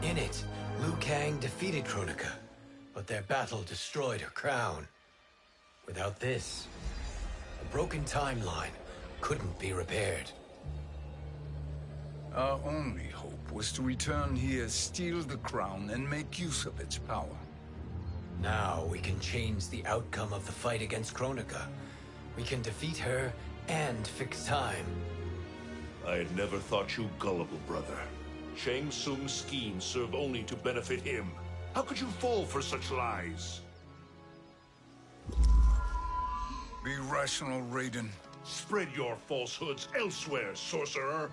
In it, Liu Kang defeated Kronika, but their battle destroyed her crown. Without this, a broken timeline couldn't be repaired. Our only hope was to return here, steal the crown, and make use of its power. Now we can change the outcome of the fight against Kronika. We can defeat her and fix time. I had never thought you gullible, brother. Shang Tsung's schemes serve only to benefit him. How could you fall for such lies? Be rational, Raiden. Spread your falsehoods elsewhere, sorcerer.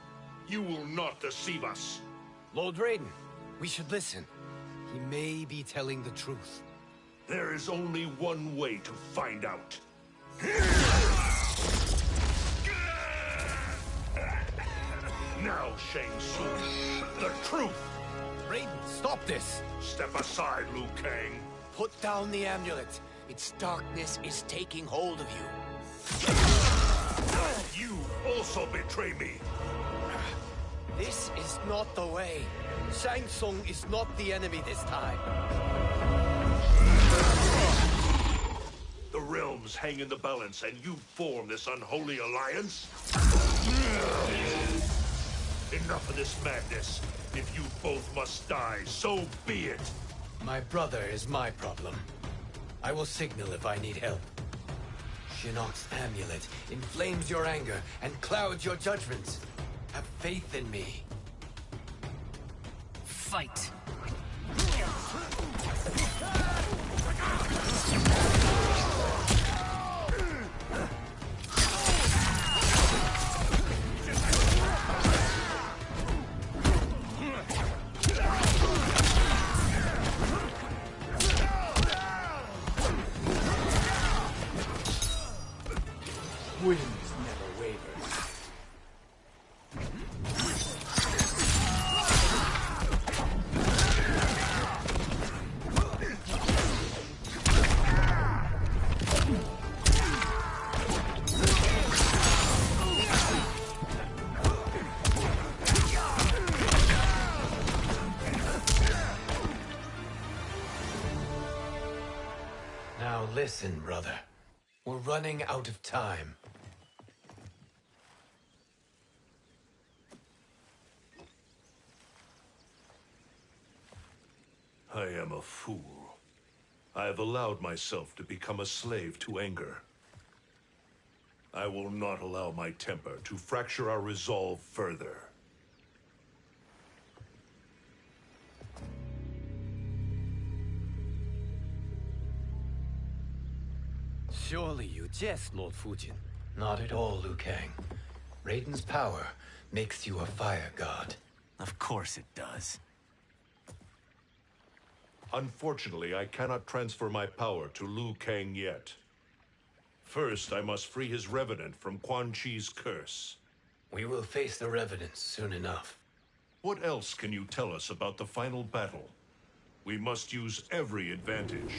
You will not deceive us. Lord Raiden, we should listen. He may be telling the truth. There is only one way to find out. Now, Shang Tsung, the truth! Raiden, stop this! Step aside, Liu Kang. Put down the amulet. Its darkness is taking hold of you. You also betray me. This is not the way. Shang Tsung is not the enemy this time. The realms hang in the balance, and you form this unholy alliance? Enough of this madness. If you both must die, so be it. My brother is my problem. I will signal if I need help. Shinnok's amulet inflames your anger and clouds your judgments. Have faith in me. Fight. Wind never wavers. Now listen, brother. We're running out of time. I am a fool. I have allowed myself to become a slave to anger. I will not allow my temper to fracture our resolve further. Surely you jest, Lord Fujin. Not at all, Liu Kang. Raiden's power makes you a fire god. Of course it does. Unfortunately, I cannot transfer my power to Liu Kang yet. First, I must free his Revenant from Quan Chi's curse. We will face the Revenants soon enough. What else can you tell us about the final battle? We must use every advantage.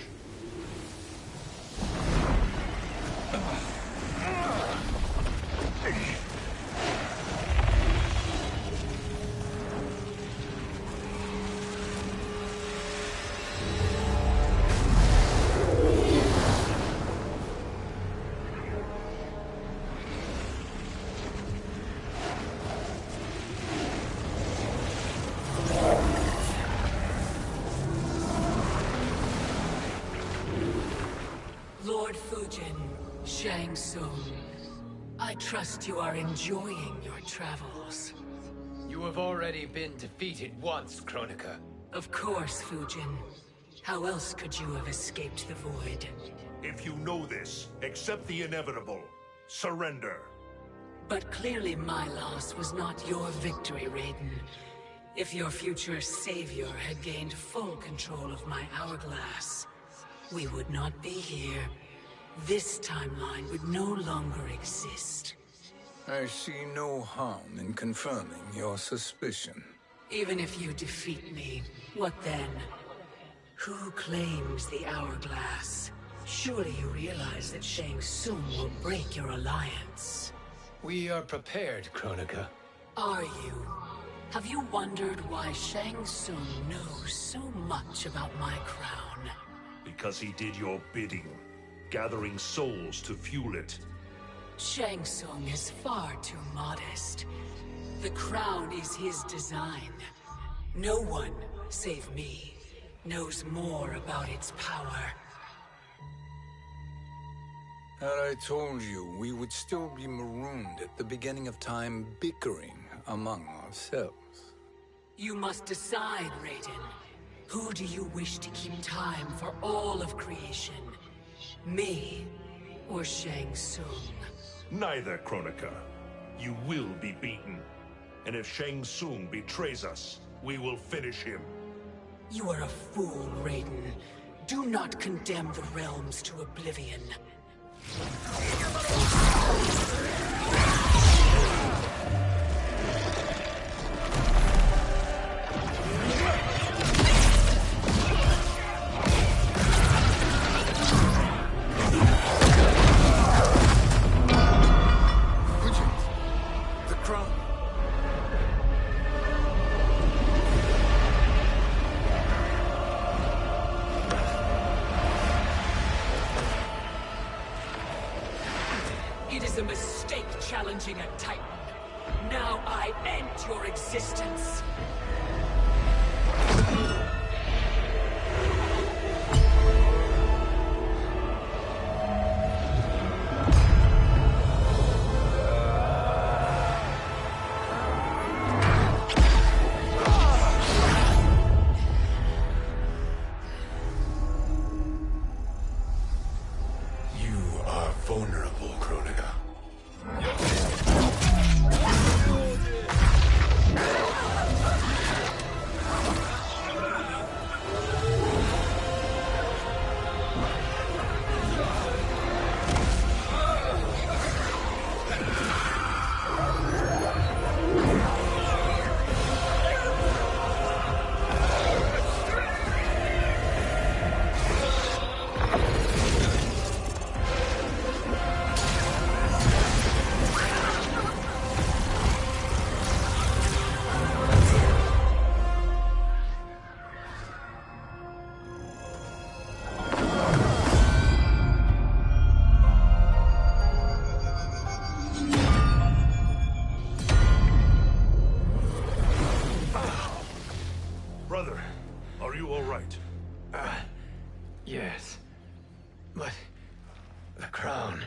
Lord Fujin, Shang Tsung, I trust you are enjoying your travels. You have already been defeated once, Kronika. Of course, Fujin. How else could you have escaped the void? If you know this, accept the inevitable. Surrender. But clearly my loss was not your victory, Raiden. If your future savior had gained full control of my hourglass, we would not be here. This timeline would no longer exist. I see no harm in confirming your suspicion. Even if you defeat me, what then? Who claims the hourglass? Surely you realize that Shang Tsung will break your alliance. We are prepared, Kronika. Are you? Have you wondered why Shang Tsung knows so much about my crown? Because he did your bidding, gathering souls to fuel it. Shang Tsung is far too modest. The crown is his design. No one, save me, knows more about its power. Had I told you, we would still be marooned at the beginning of time, bickering among ourselves. You must decide, Raiden. Who do you wish to keep time for all of creation? Me or Shang Tsung? Neither, Kronika. You will be beaten. And if Shang Tsung betrays us, we will finish him. You are a fool, Raiden. Do not condemn the realms to oblivion. It is a mistake challenging a Titan. Now I end your existence. You are vulnerable, Kronika. Brother, are you all right? Yes. But the crown.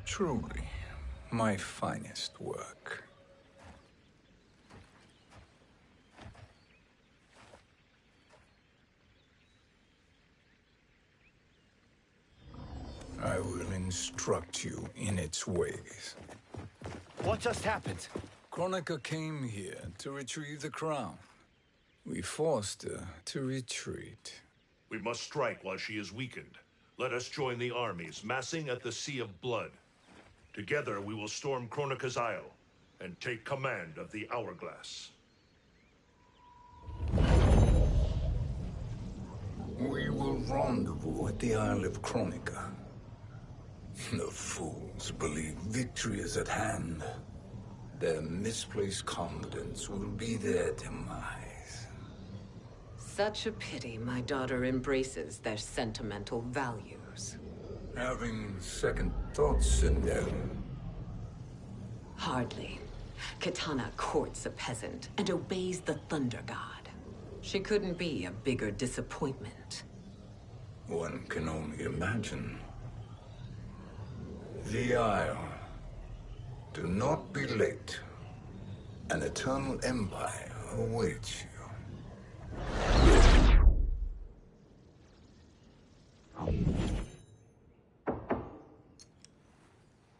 Truly, my finest work. I will instruct you in its ways. What just happened? Kronika came here to retrieve the crown. We forced her to retreat. We must strike while she is weakened. Let us join the armies, massing at the Sea of Blood. Together we will storm Kronika's Isle and take command of the Hourglass. We will rendezvous at the Isle of Kronika. The fools believe victory is at hand. Their misplaced confidence will be their demise. Such a pity my daughter embraces their sentimental values. Having second thoughts in them. Hardly. Kitana courts a peasant and obeys the Thunder God. She couldn't be a bigger disappointment. One can only imagine. The Isle. Do not be late. An eternal empire awaits you.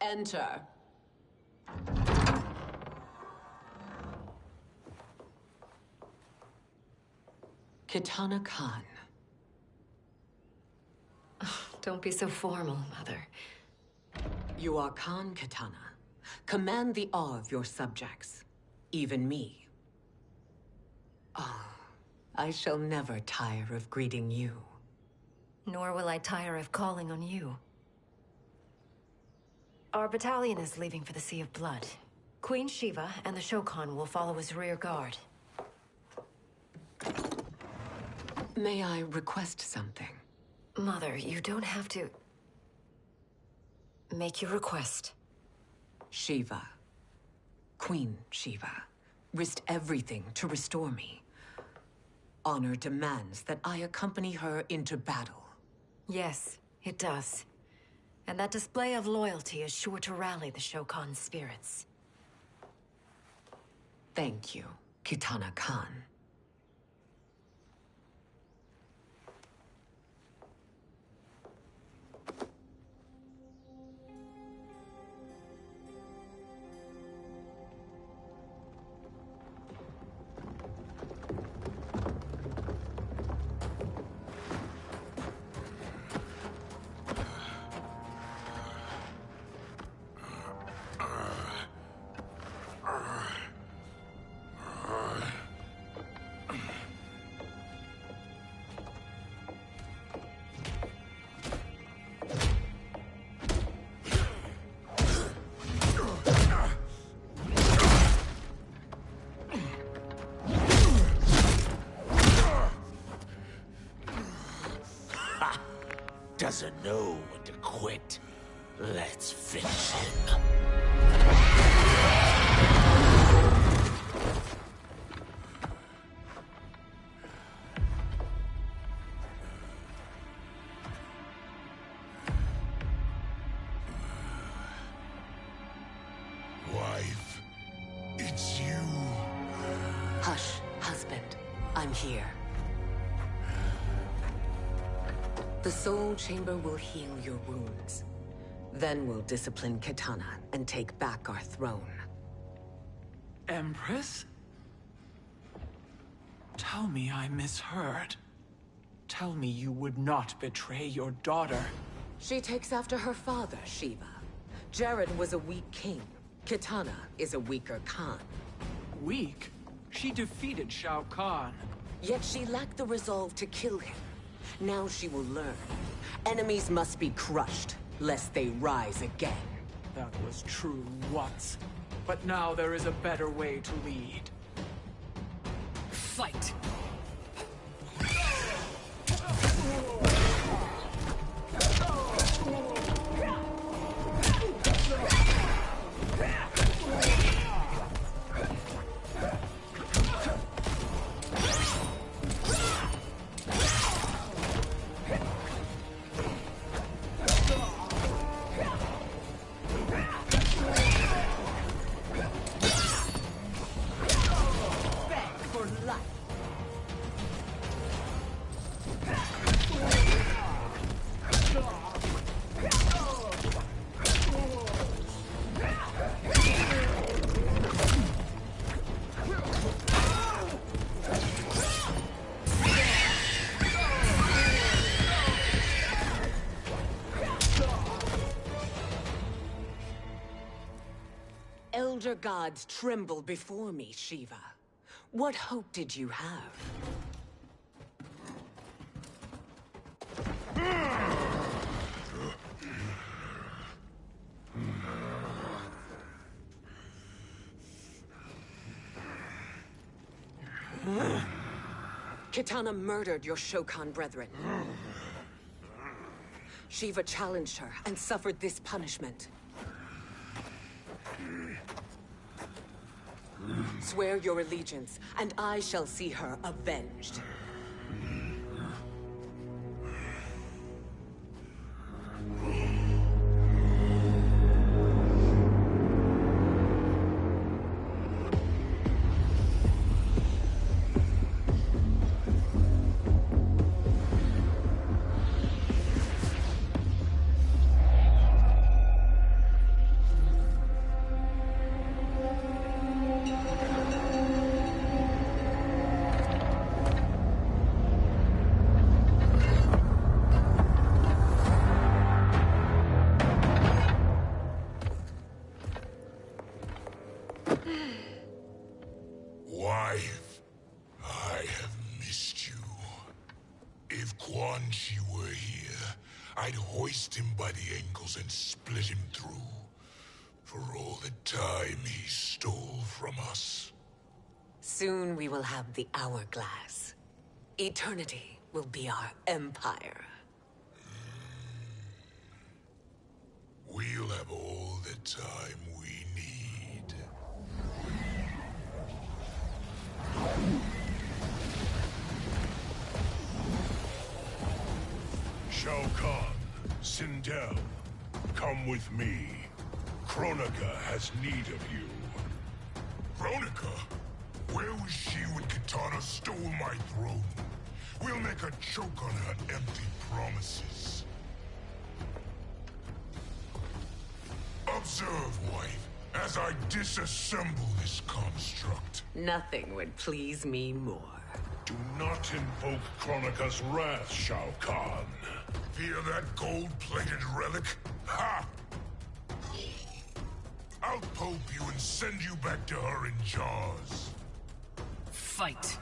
Enter. Kitana Khan. Don't be so formal, Mother. You are Khan Kitana. Command the awe of your subjects, even me. I shall never tire of greeting you. Nor will I tire of calling on you. Our battalion is leaving for the Sea of Blood. Queen Shiva and the Shokan will follow as rear guard. May I request something? Mother, you don't have to... Make your request. Shiva. Queen Shiva. Risked everything to restore me. Honor demands that I accompany her into battle. Yes, it does. And that display of loyalty is sure to rally the Shokan's spirits. Thank you, Kitana Khan. Doesn't know when to quit. Let's finish him. Wife, it's you. Hush, husband. I'm here. The Soul Chamber will heal your wounds. Then we'll discipline Kitana and take back our throne. Empress? Tell me I misheard. Tell me you would not betray your daughter. She takes after her father, Shiva. Jared was a weak king. Kitana is a weaker Khan. Weak? She defeated Shao Kahn. Yet she lacked the resolve to kill him. Now she will learn. Enemies must be crushed, lest they rise again. That was true once. But now there is a better way to lead. Fight! Elder gods tremble before me, Shiva. What hope did you have? Kitana murdered your Shokan brethren. Shiva challenged her and suffered this punishment. Swear your allegiance, and I shall see her avenged. Wife, I have missed you. If Quan Chi were here, I'd hoist him by the ankles and split him through. For all the time he stole from us. Soon we will have the hourglass. Eternity will be our empire. We'll have all the time we need. Shao Kahn, Sindel, come with me. Kronika has need of you. Kronika? Where was she when Kitana stole my throne? We'll make a choke on her empty promises. Observe, wife, as I disassemble this construct. Nothing would please me more. Do not invoke Kronika's wrath, Shao Kahn. Fear that gold-plated relic? Ha! I'll pope you and send you back to her in jars. Fight.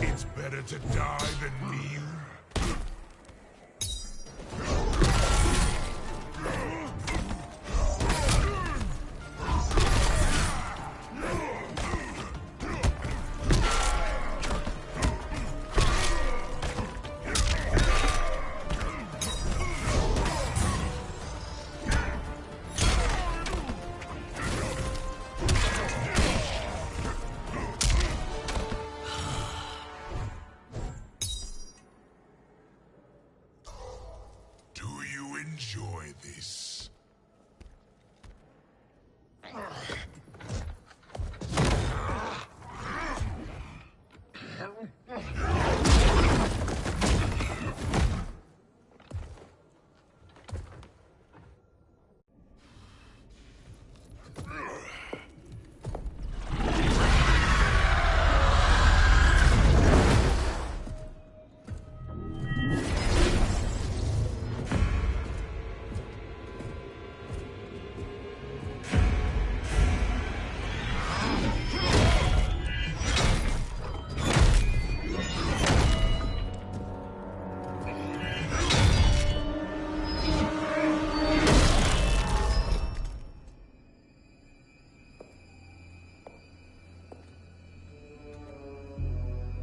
It's better to die than kneel. Do you enjoy this?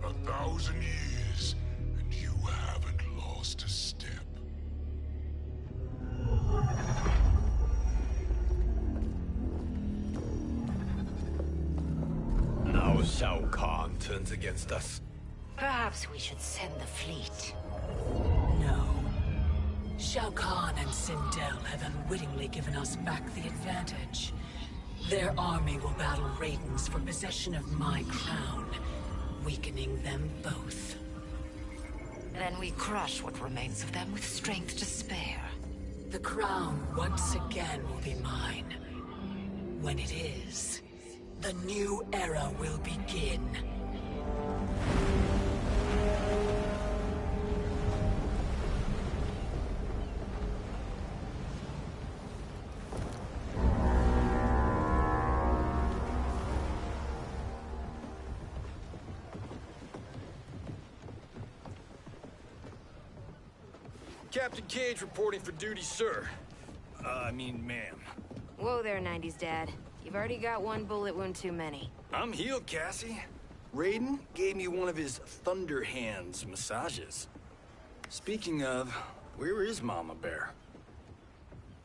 $1,000 years, and you haven't lost a step. Now Shao Kahn turns against us. Perhaps we should send the fleet. No. Shao Kahn and Sindel have unwittingly given us back the advantage. Their army will battle Raidens for possession of my crown, weakening them both. Then we crush what remains of them with strength to spare. The crown once again will be mine. When it is, the new era will begin. Captain Cage reporting for duty, sir. Ma'am. Whoa there, 90s Dad. You've already got one bullet wound too many. I'm healed, Cassie. Raiden gave me one of his Thunder Hands massages. Speaking of, where is Mama Bear?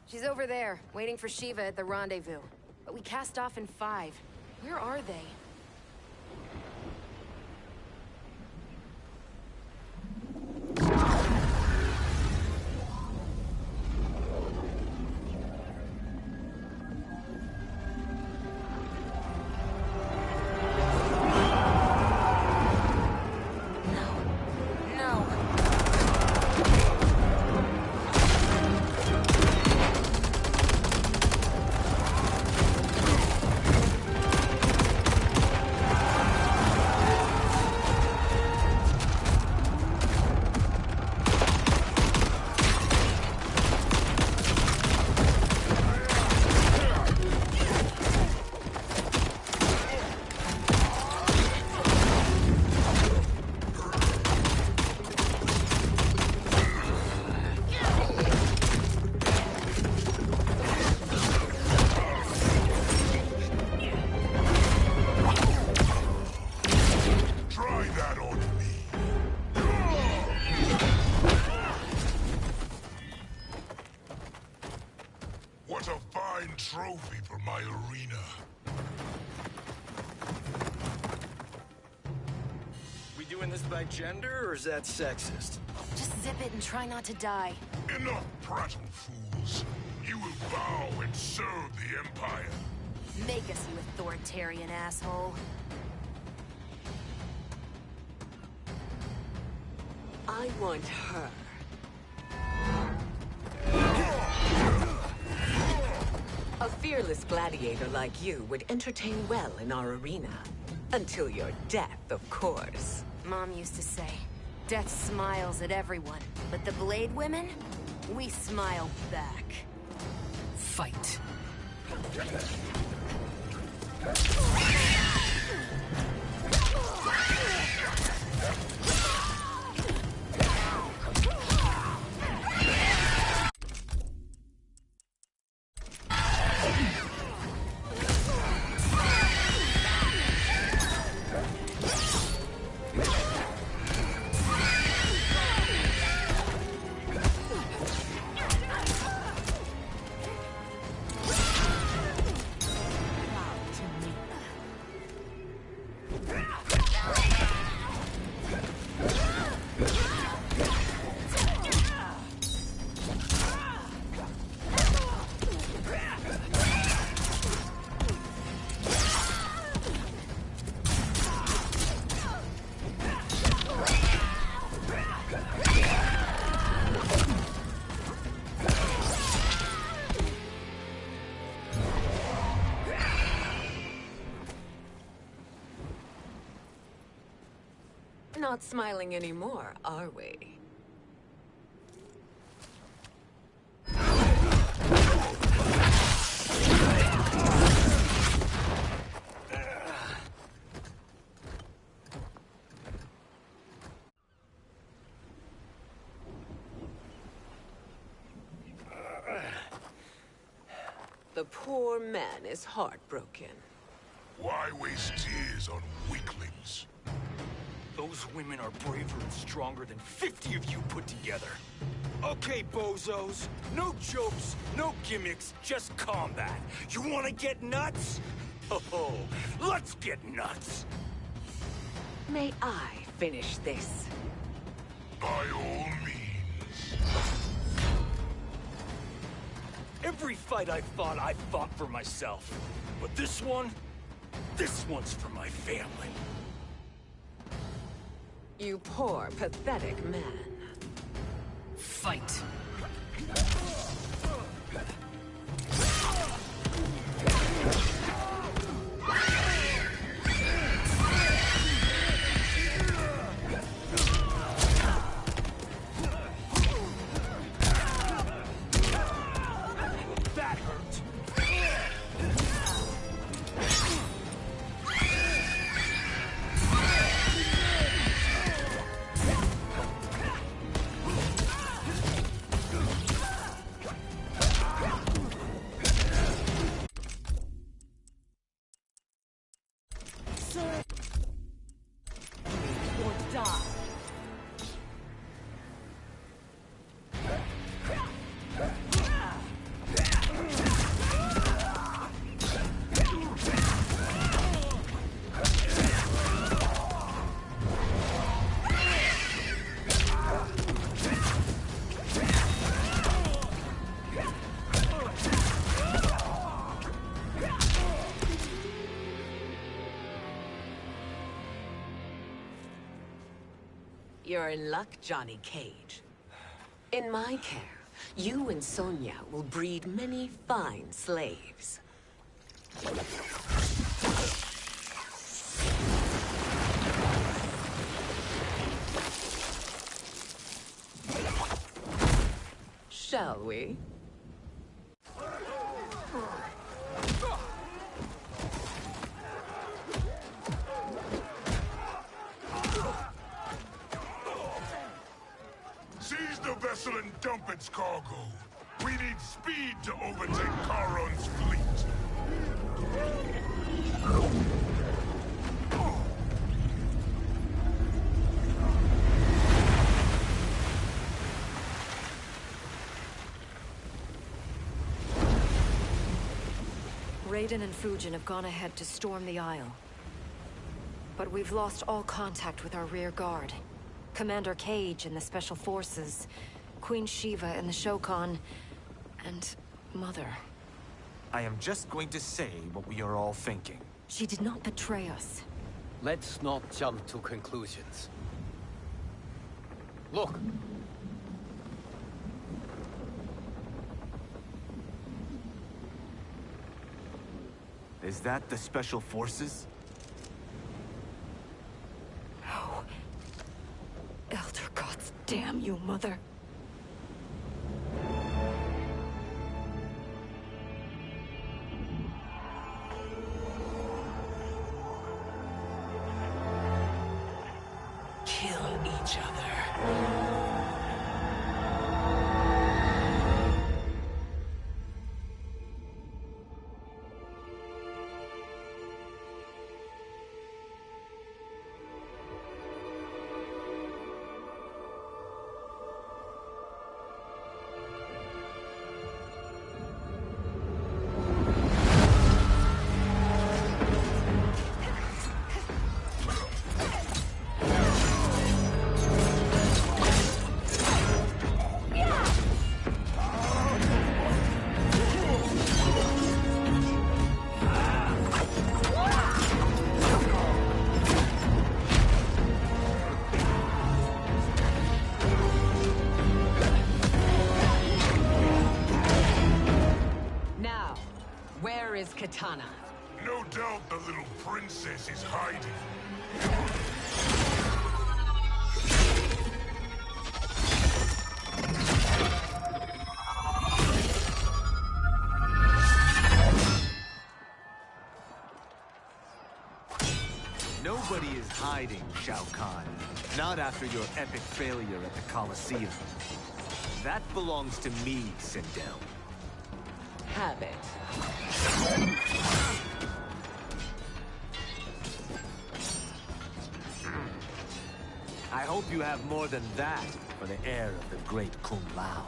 She's over there, waiting for Shiva at the rendezvous. But we cast off in 5. Where are they? trophy for my arena. We doing this by gender, or is that sexist? Just zip it and try not to die. Enough prattle, fools. You will bow and serve the Empire. Make us, you authoritarian asshole. I want her. A fearless gladiator like you would entertain well in our arena. Until your death, of course. Mom used to say, death smiles at everyone, but the Blade women, we smile back. Fight. Not smiling anymore, are we? The poor man is heartbroken. Why waste tears on weaklings? Those women are braver and stronger than 50 of you put together. Okay, bozos. No jokes, no gimmicks, just combat. You wanna get nuts? Oh, let's get nuts! May I finish this? By all means. Every fight I fought for myself. But this one's for my family. You poor, pathetic man. Fight. That hurt. Or die. You're in luck, Johnny Cage. In my care, you and Sonya will breed many fine slaves. Shall we? Seize the vessel and dump its cargo. We need speed to overtake Charon's fleet. Raiden and Fujin have gone ahead to storm the Isle. But we've lost all contact with our rear guard. Commander Cage and the Special Forces, Queen Shiva and the Shokan, and Mother. I am just going to say what we are all thinking. She did not betray us. Let's not jump to conclusions. Look! Is that the Special Forces? No. Elder gods damn you, Mother. Kill each other. Where is Kitana? No doubt the little princess is hiding. Nobody is hiding, Shao Kahn. Not after your epic failure at the Colosseum. That belongs to me, Sindel. Have it. I hope you have more than that for the heir of the great Kung Lao.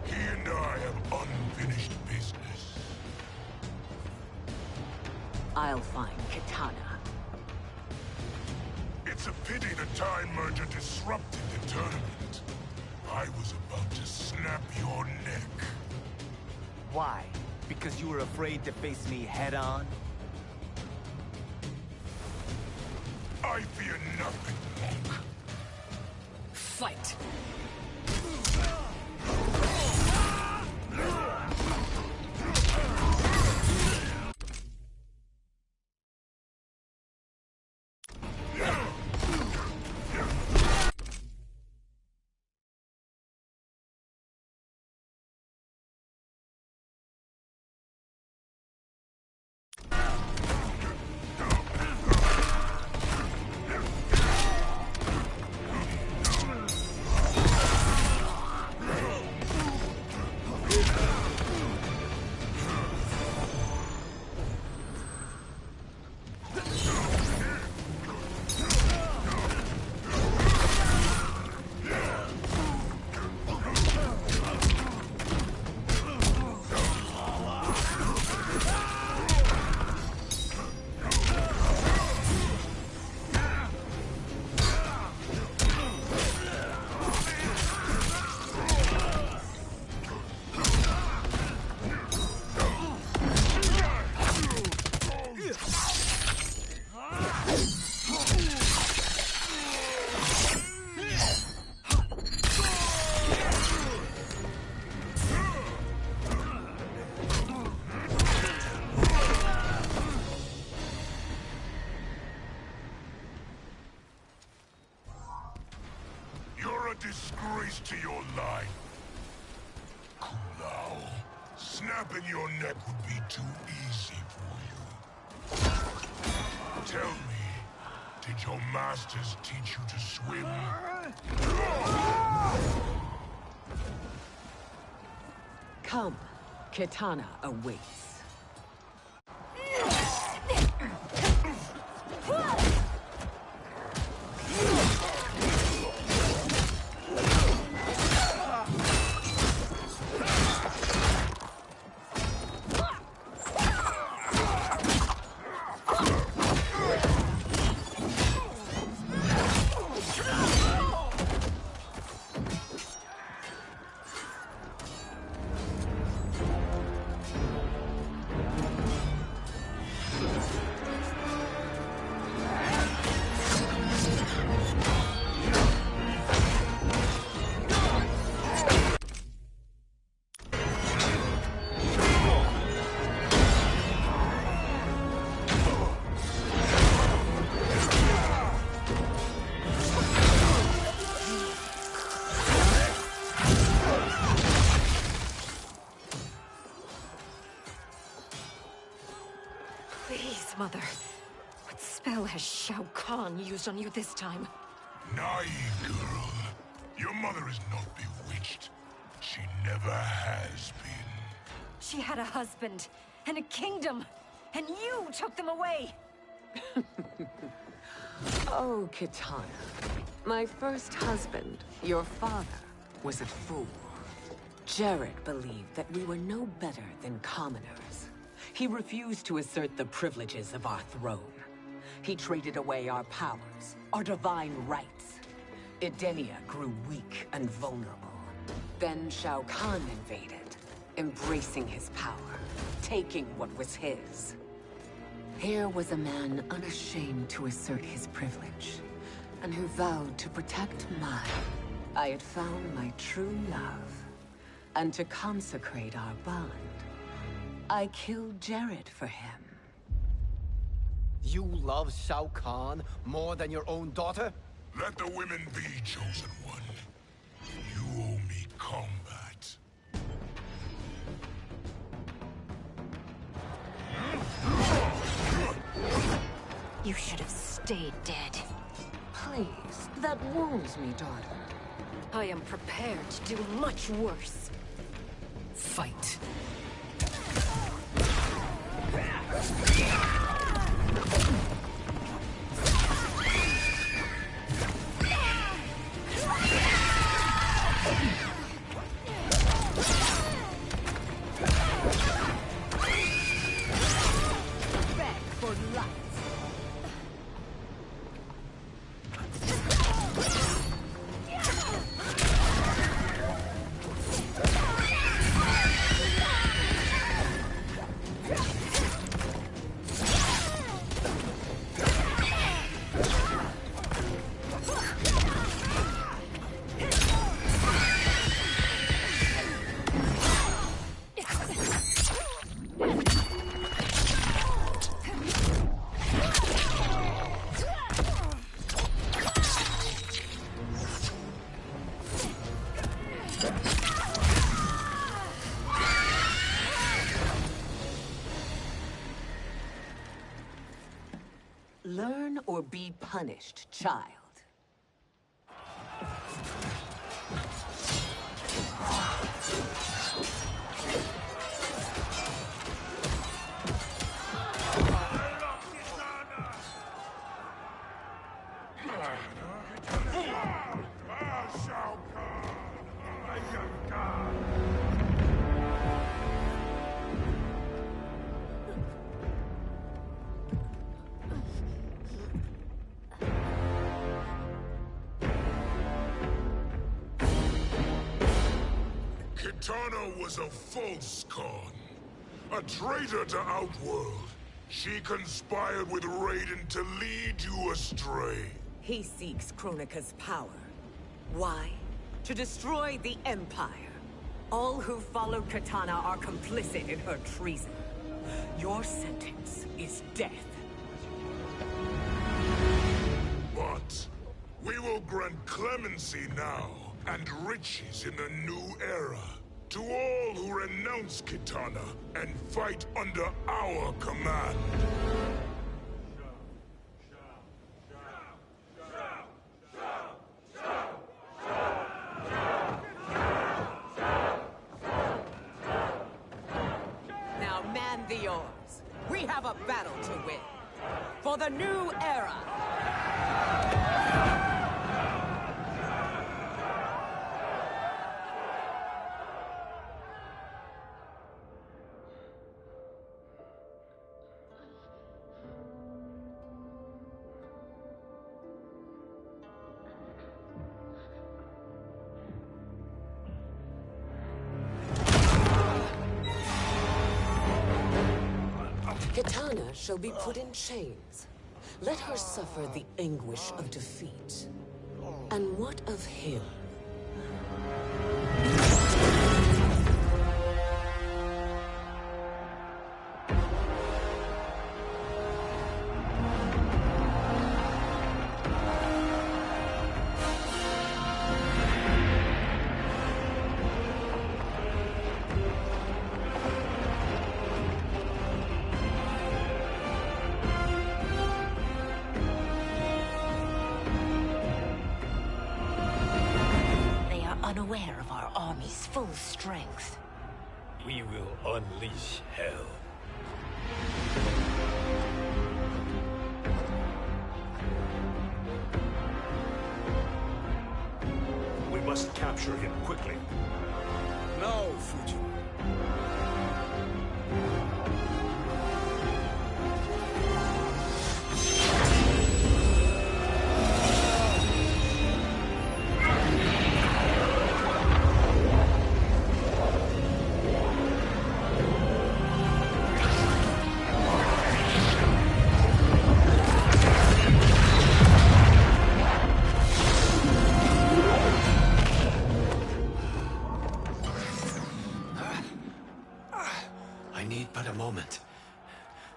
He and I have unfinished business. I'll find Kitana. It's a pity the Time Merger disrupted the tournament. I was about to snap your neck. Why? Because you were afraid to face me head-on? I fear nothing, Monk. Fight! Disgrace to your line. Kung Lao, snapping your neck would be too easy for you. Tell me, did your masters teach you to swim? Come, Kitana awaits. Please, Mother. What spell has Shao Kahn used on you this time? Naive girl. Your mother is not bewitched. She never has been. She had a husband and a kingdom, and you took them away! Oh, Kitana. My first husband, your father, was a fool. Jared believed that we were no better than commoners. He refused to assert the privileges of our throne. He traded away our powers, our divine rights. Edenia grew weak and vulnerable. Then Shao Kahn invaded, embracing his power, taking what was his. Here was a man unashamed to assert his privilege, and who vowed to protect mine. I had found my true love, and to consecrate our bond, I killed Jared for him. You love Shao Kahn more than your own daughter? Let the women be, chosen one. You owe me combat. You should have stayed dead. Please, that wounds me, daughter. I am prepared to do much worse. Fight. Learn or be punished, child. Kitana was a false Khan, a traitor to Outworld. She conspired with Raiden to lead you astray. He seeks Kronika's power. Why? To destroy the Empire. All who follow Kitana are complicit in her treason. Your sentence is death. But we will grant clemency now and riches in the new era to all who renounce Kitana and fight under our command. Now man the oars. We have a battle to win. For the new era. Kitana shall be put in chains. Let her suffer the anguish of defeat. And what of him? enemy's full strength. We will unleash hell. We must capture him quickly. Now, Fujin.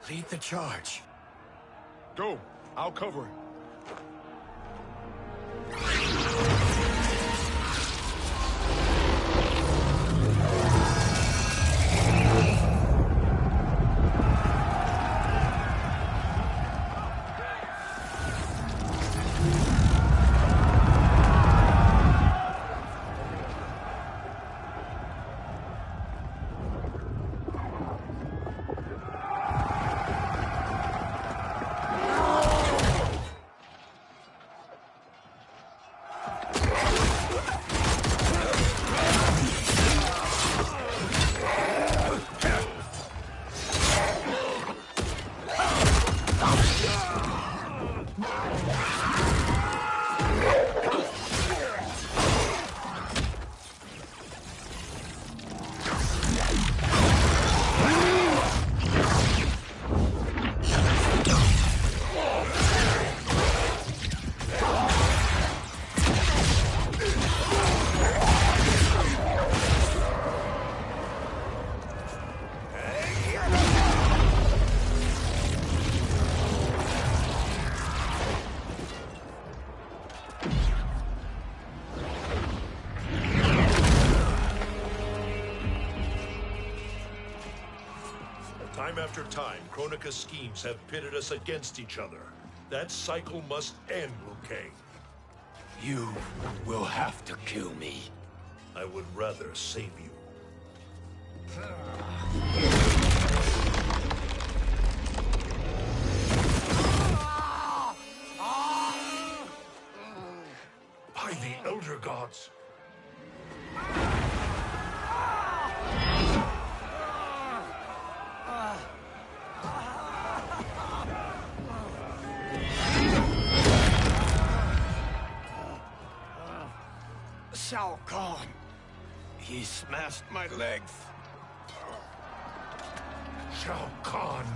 Lead the charge. Go. I'll cover it. Time after time, Kronika's schemes have pitted us against each other. That cycle must end, Liu Kang. You will have to kill me. I would rather save you. By the Elder Gods! Shao Kahn. He smashed my legs. Shao Kahn.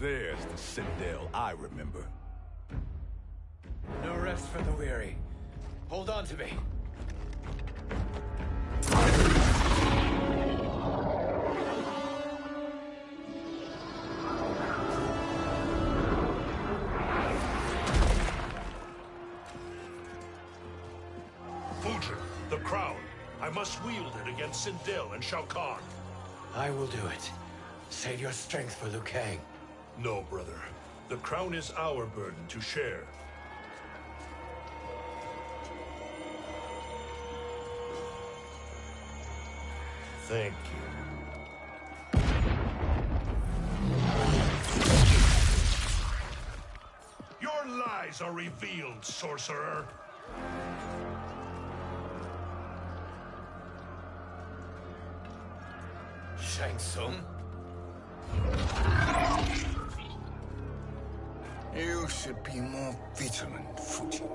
There's the Citadel I remember. No rest for the weary. Hold on to me. Fujin, the crown. I must wield it against Sindel and Shao Kahn. I will do it. Save your strength for Liu Kang. No, brother. The crown is our burden to share. Thank you. Your lies are revealed, sorcerer. Shang Tsung? You should be more vigilant, Fujin.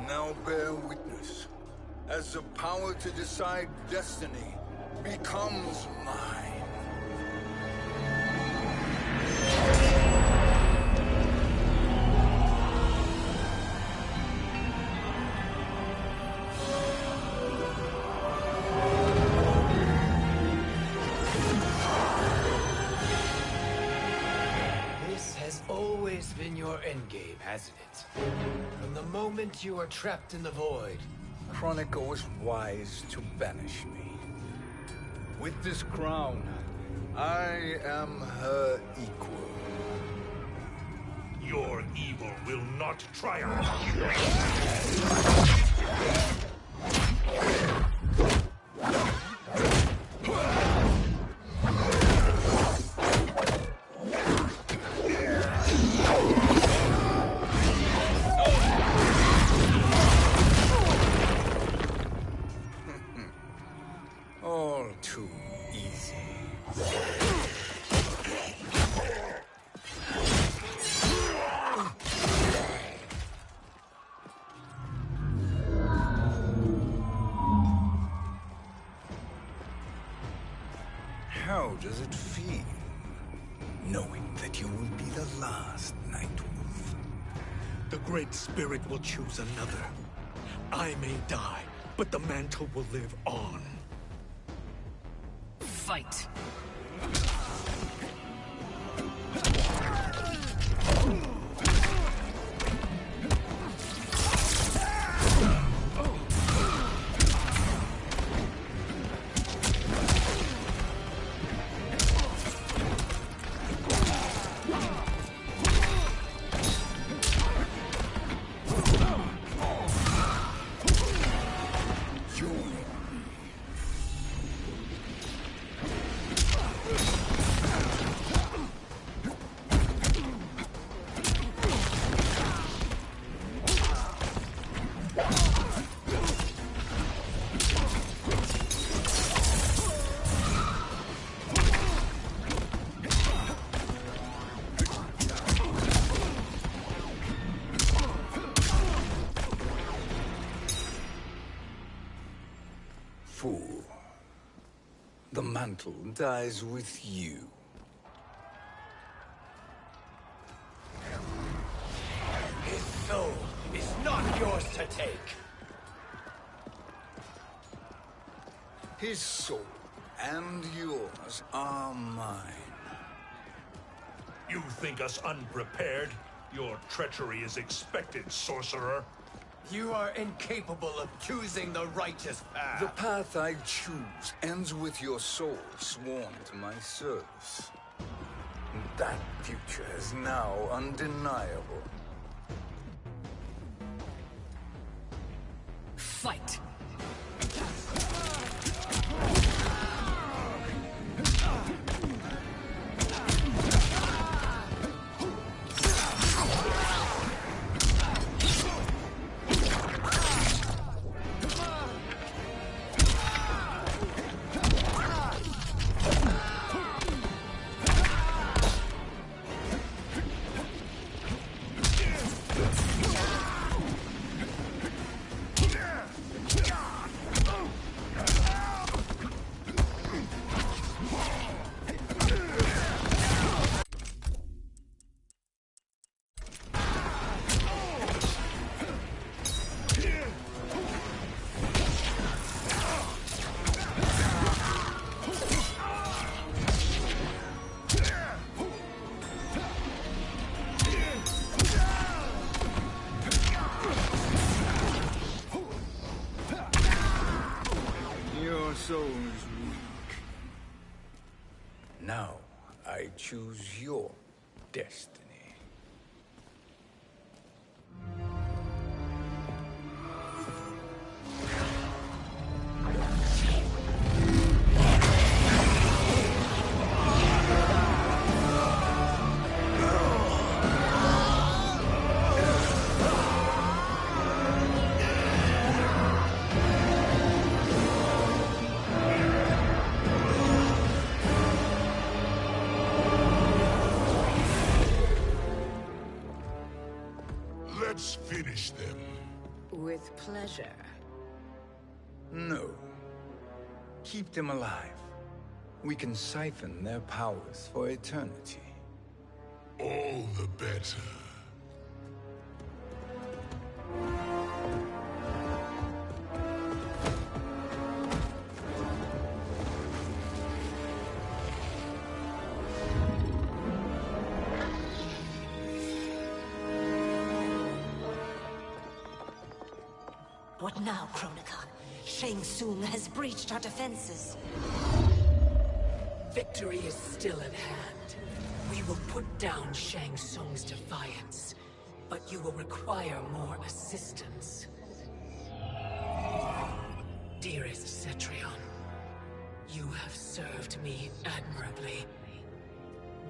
Now bear witness, as the power to decide destiny becomes mine. This has always been your endgame, hasn't it? From the moment you were trapped in the void. Kronika was wise to banish me. With this crown, I am her equal. Your evil will not triumph. All too easy. How does it feel, knowing that you will be the last Nightwolf? The Great Spirit will choose another. I may die, but the mantle will live on. Fight. Fool. The mantle dies with you. His soul is not yours to take. His soul and yours are mine. You think us unprepared? Your treachery is expected, sorcerer. You are incapable of choosing the righteous path. The path I choose ends with your soul sworn to my service. That future is now undeniable. Fight. Your soul is weak. Now I choose your destiny. Let's finish them. With pleasure. No. Keep them alive. We can siphon their powers for eternity. All the better. What now, Kronika? Shang Tsung has breached our defenses. Victory is still at hand. We will put down Shang Tsung's defiance, but you will require more assistance. Dearest Cetrion, you have served me admirably.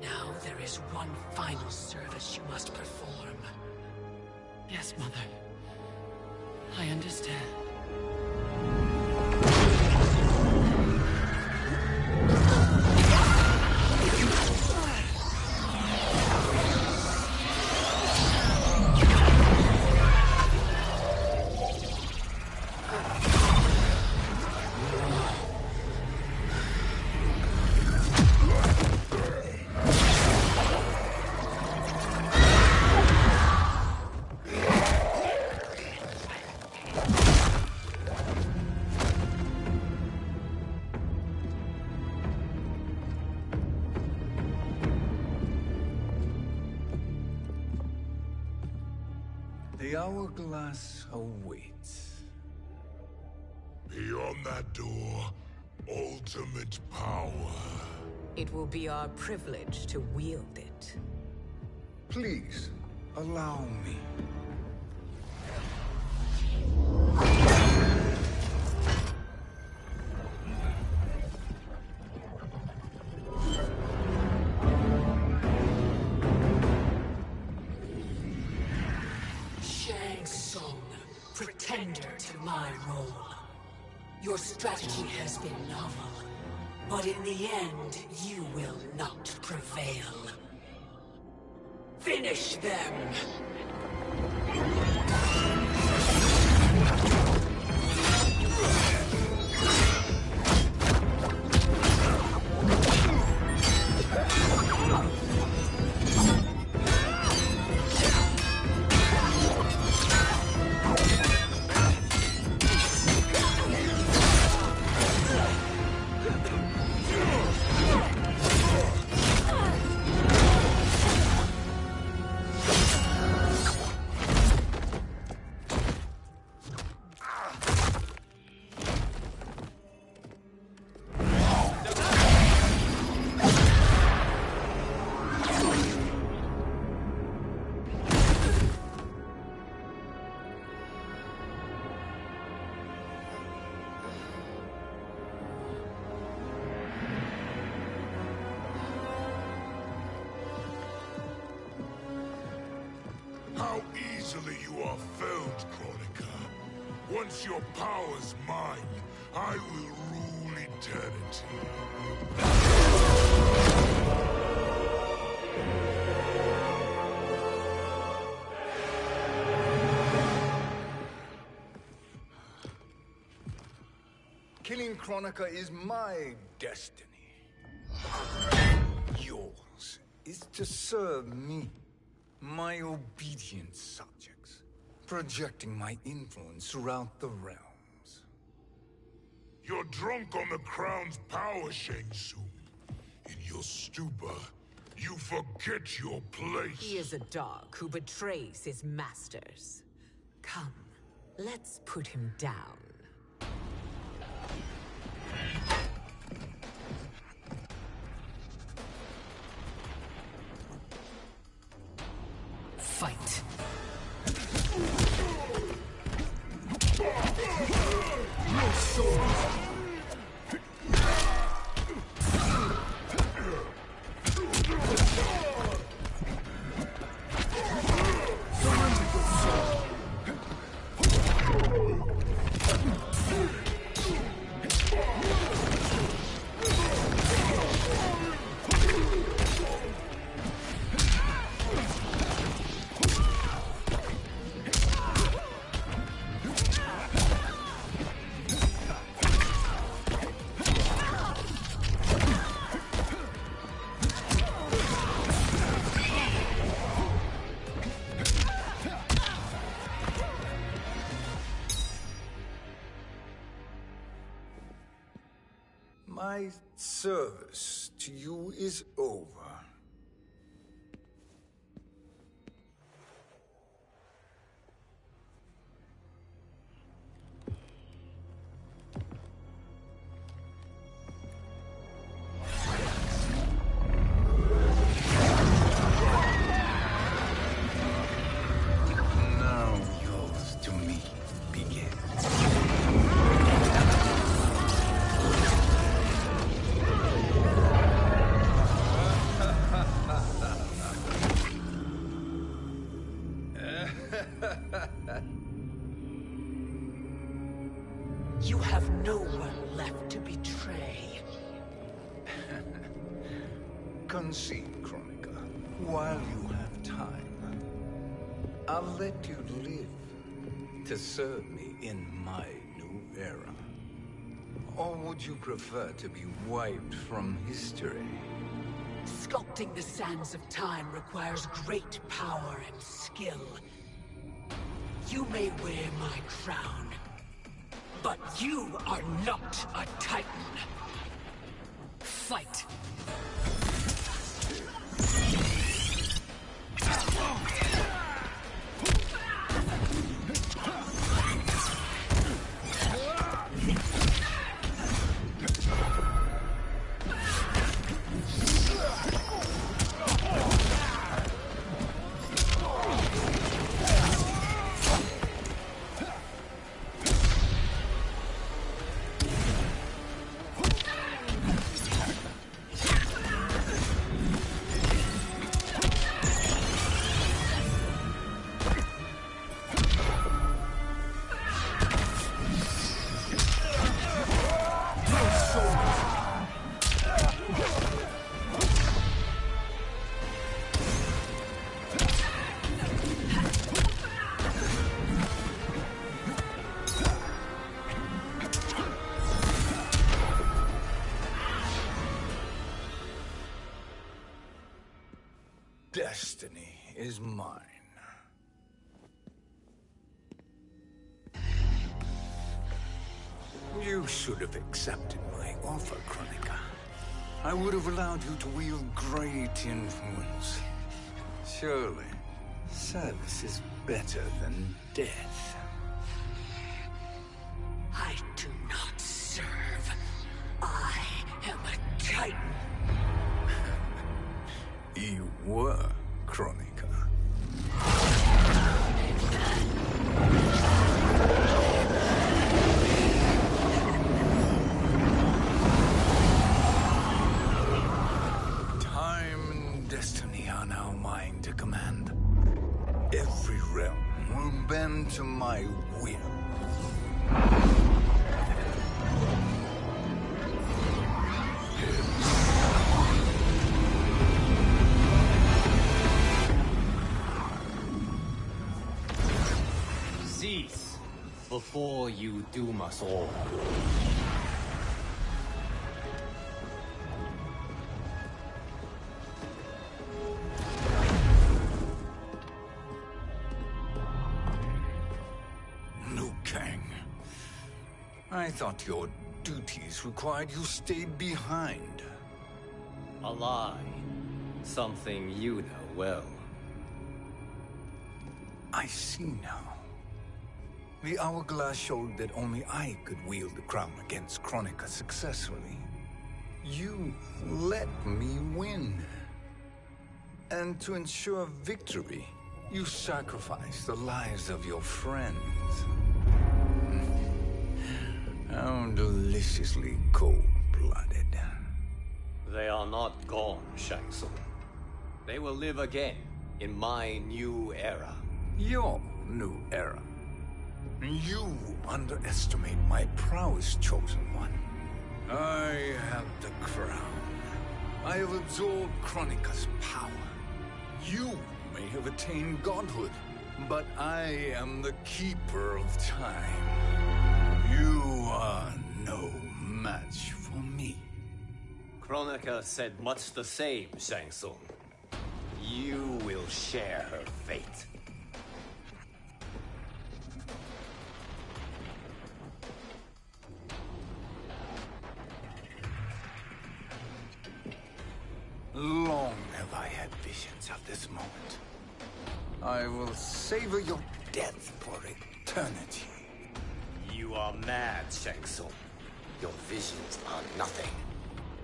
Now there is one final service you must perform. Yes, Mother. I understand. The hourglass awaits. Beyond that door, ultimate power. It will be our privilege to wield it. Please, allow me. Shang Tsung, pretender to my role. Your strategy has been novel, but in the end, you will not prevail. Finish them! How easily you are felled, Kronika. Once your power's mine, I will rule eternity. Killing Kronika is my destiny. Yours is to serve me, my obedient subjects, projecting my influence throughout the realms. You're drunk on the crown's power, Shang Tsung. In your stupor, you forget your place. He is a dog who betrays his masters. Come, let's put him down. Fight. Your soul. My service to you is over. Now yours to me begins. You have no one left to betray. Concede, Kronika, while you have time. I'll let you live to serve me in my new era. Or would you prefer to be wiped from history? Sculpting the sands of time requires great power and skill. You may wear my crown, but you are not a Titan. Fight! Destiny is mine. You should have accepted my offer, Kronika. I would have allowed you to wield great influence. Surely, service is better than death. I do not serve. I am a Titan. You were, Kronika. Time and destiny are now mine to command. Every realm will bend to my will. Cease, before you doom us all. Liu Kang. I thought your duties required you stayed behind. A lie. Something you know well. I see now. The hourglass showed that only I could wield the crown against Kronika successfully. You let me win. And to ensure victory, you sacrificed the lives of your friends. How deliciously cold-blooded. They are not gone, Shang Tsung. They will live again in my new era. Your new era. You underestimate my prowess, Chosen One. I have the crown. I have absorbed Kronika's power. You may have attained godhood, but I am the keeper of time. You are no match for me. Kronika said much the same, Shang Tsung. You will share her fate. Long have I had visions of this moment. I will savor your death for eternity. You are mad, Shang Tsung. Your visions are nothing.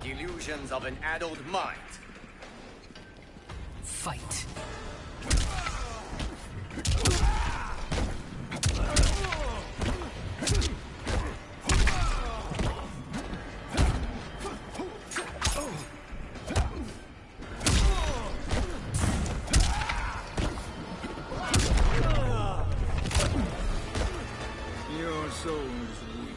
Delusions of an addled mind. Fight. Your soul's weak.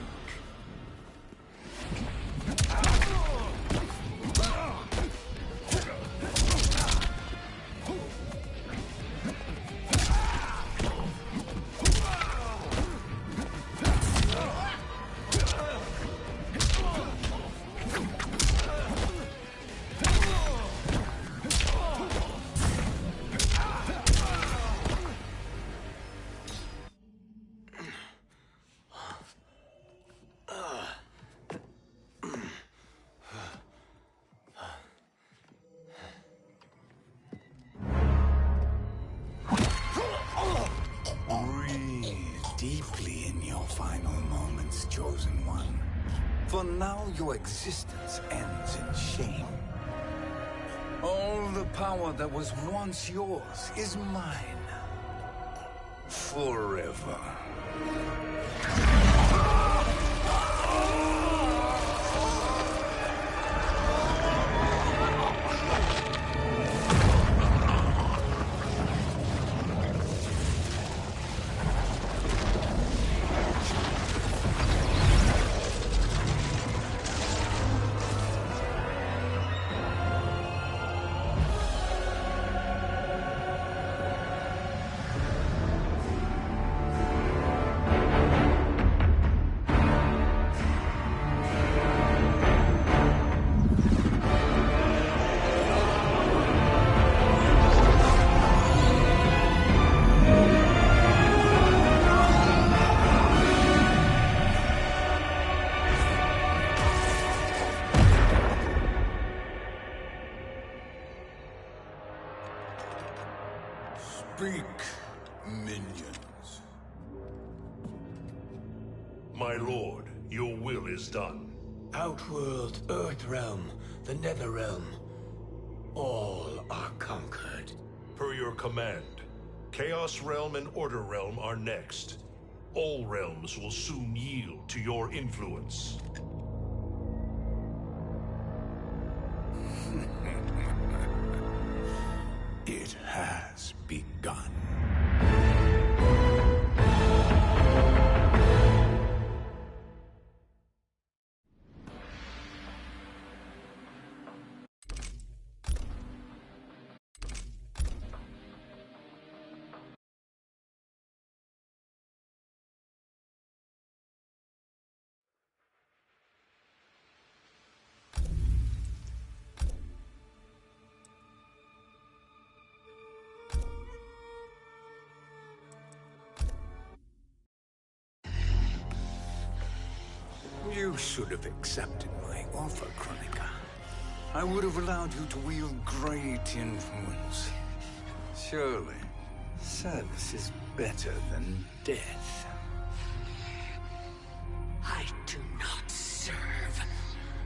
Deeply in your final moments, Chosen One. For now, your existence ends in shame. All the power that was once yours is mine. Forever. Speak, minions. My lord, your will is done. Outworld, Earthrealm, the Netherrealm. All are conquered. Per your command, Chaos Realm and Order Realm are next. All realms will soon yield to your influence. It has begun. You should have accepted my offer, Kronika. I would have allowed you to wield great influence. Surely, service is better than death. I do not serve.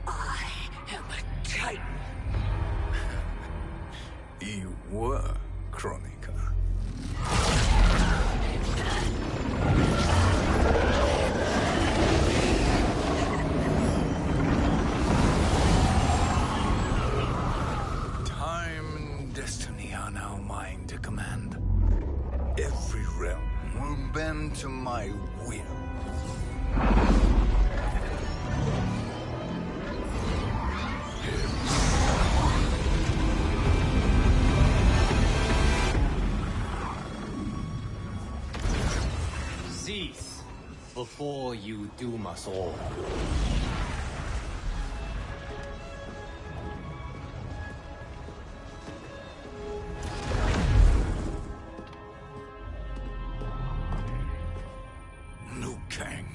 I am a Titan. You were, Kronika. Time and destiny are now mine to command. Every realm will bend to my will. Cease, before you doom us all. Liu Kang.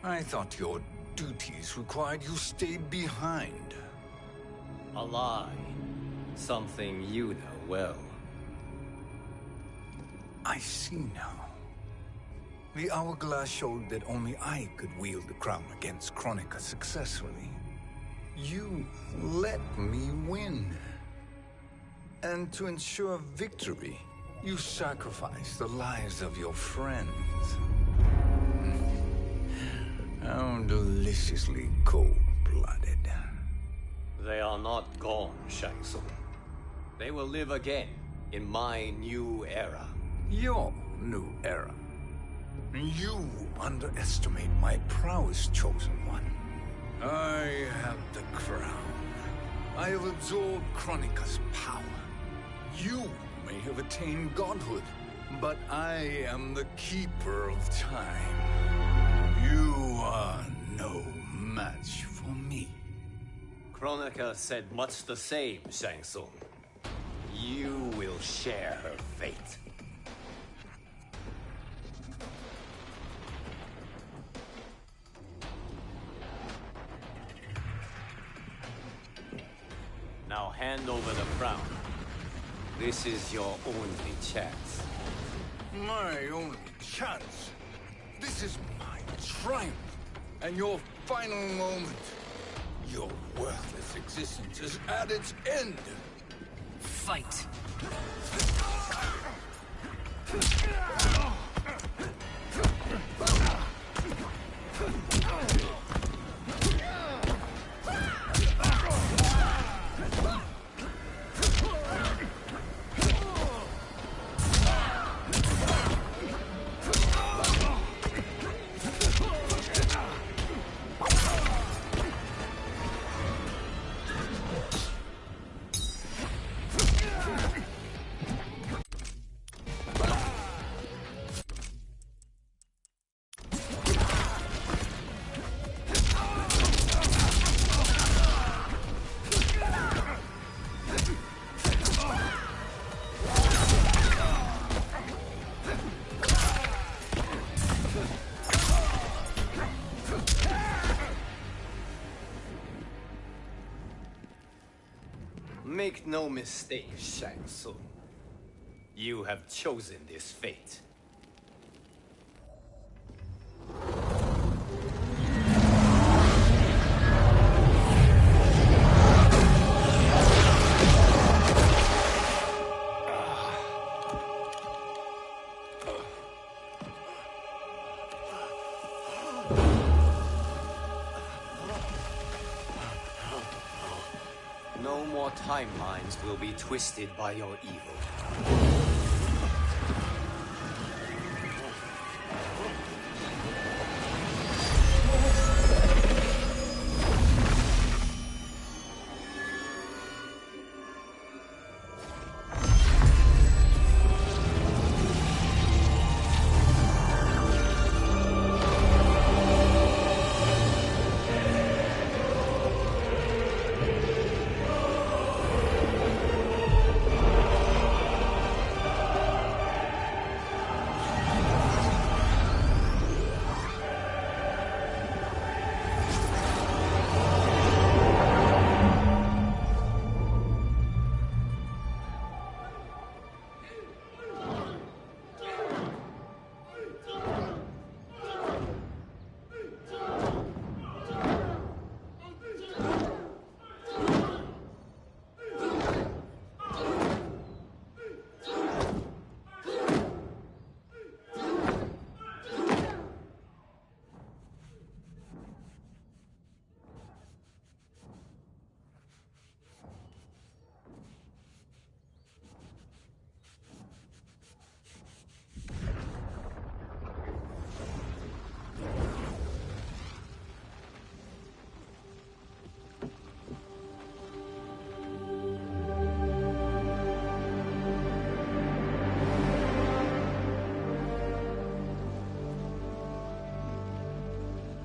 I thought your duties required you stay behind. A lie. Something you know well. I see now. The hourglass showed that only I could wield the crown against Kronika successfully. You let me win. And to ensure victory, you sacrificed the lives of your friends. How deliciously cold-blooded. They are not gone, Shang Tsung. They will live again in my new era. Your new era. You underestimate my prowess, Chosen One. I have the crown. I have absorbed Kronika's power. You may have attained godhood, but I am the keeper of time. You are no match for me. Kronika said much the same, Shang Tsung. You will share her fate. Now hand over the crown. This is your only chance. My only chance? This is my triumph, and your final moment. Your worthless existence is at its end. Fight. Make no mistake, Shang Tsung. You have chosen this fate. No more timelines will be twisted by your evil.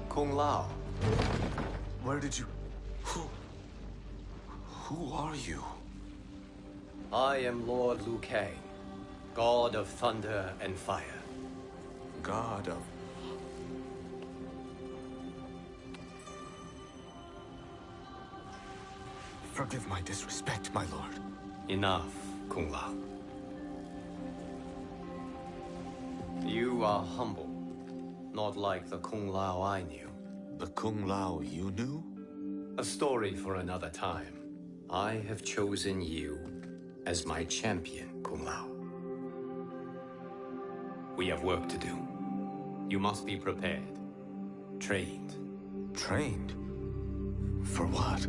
Kung Lao. Where did you... Who are you? I am Lord Liu Kang, God of Thunder and Fire. God of... Forgive my disrespect, my lord. Enough, Kung Lao. You are humble, not like the Kung Lao I knew. The Kung Lao you knew? A story for another time. I have chosen you as my champion, Kung Lao. We have work to do. You must be prepared. Trained. Trained? For what?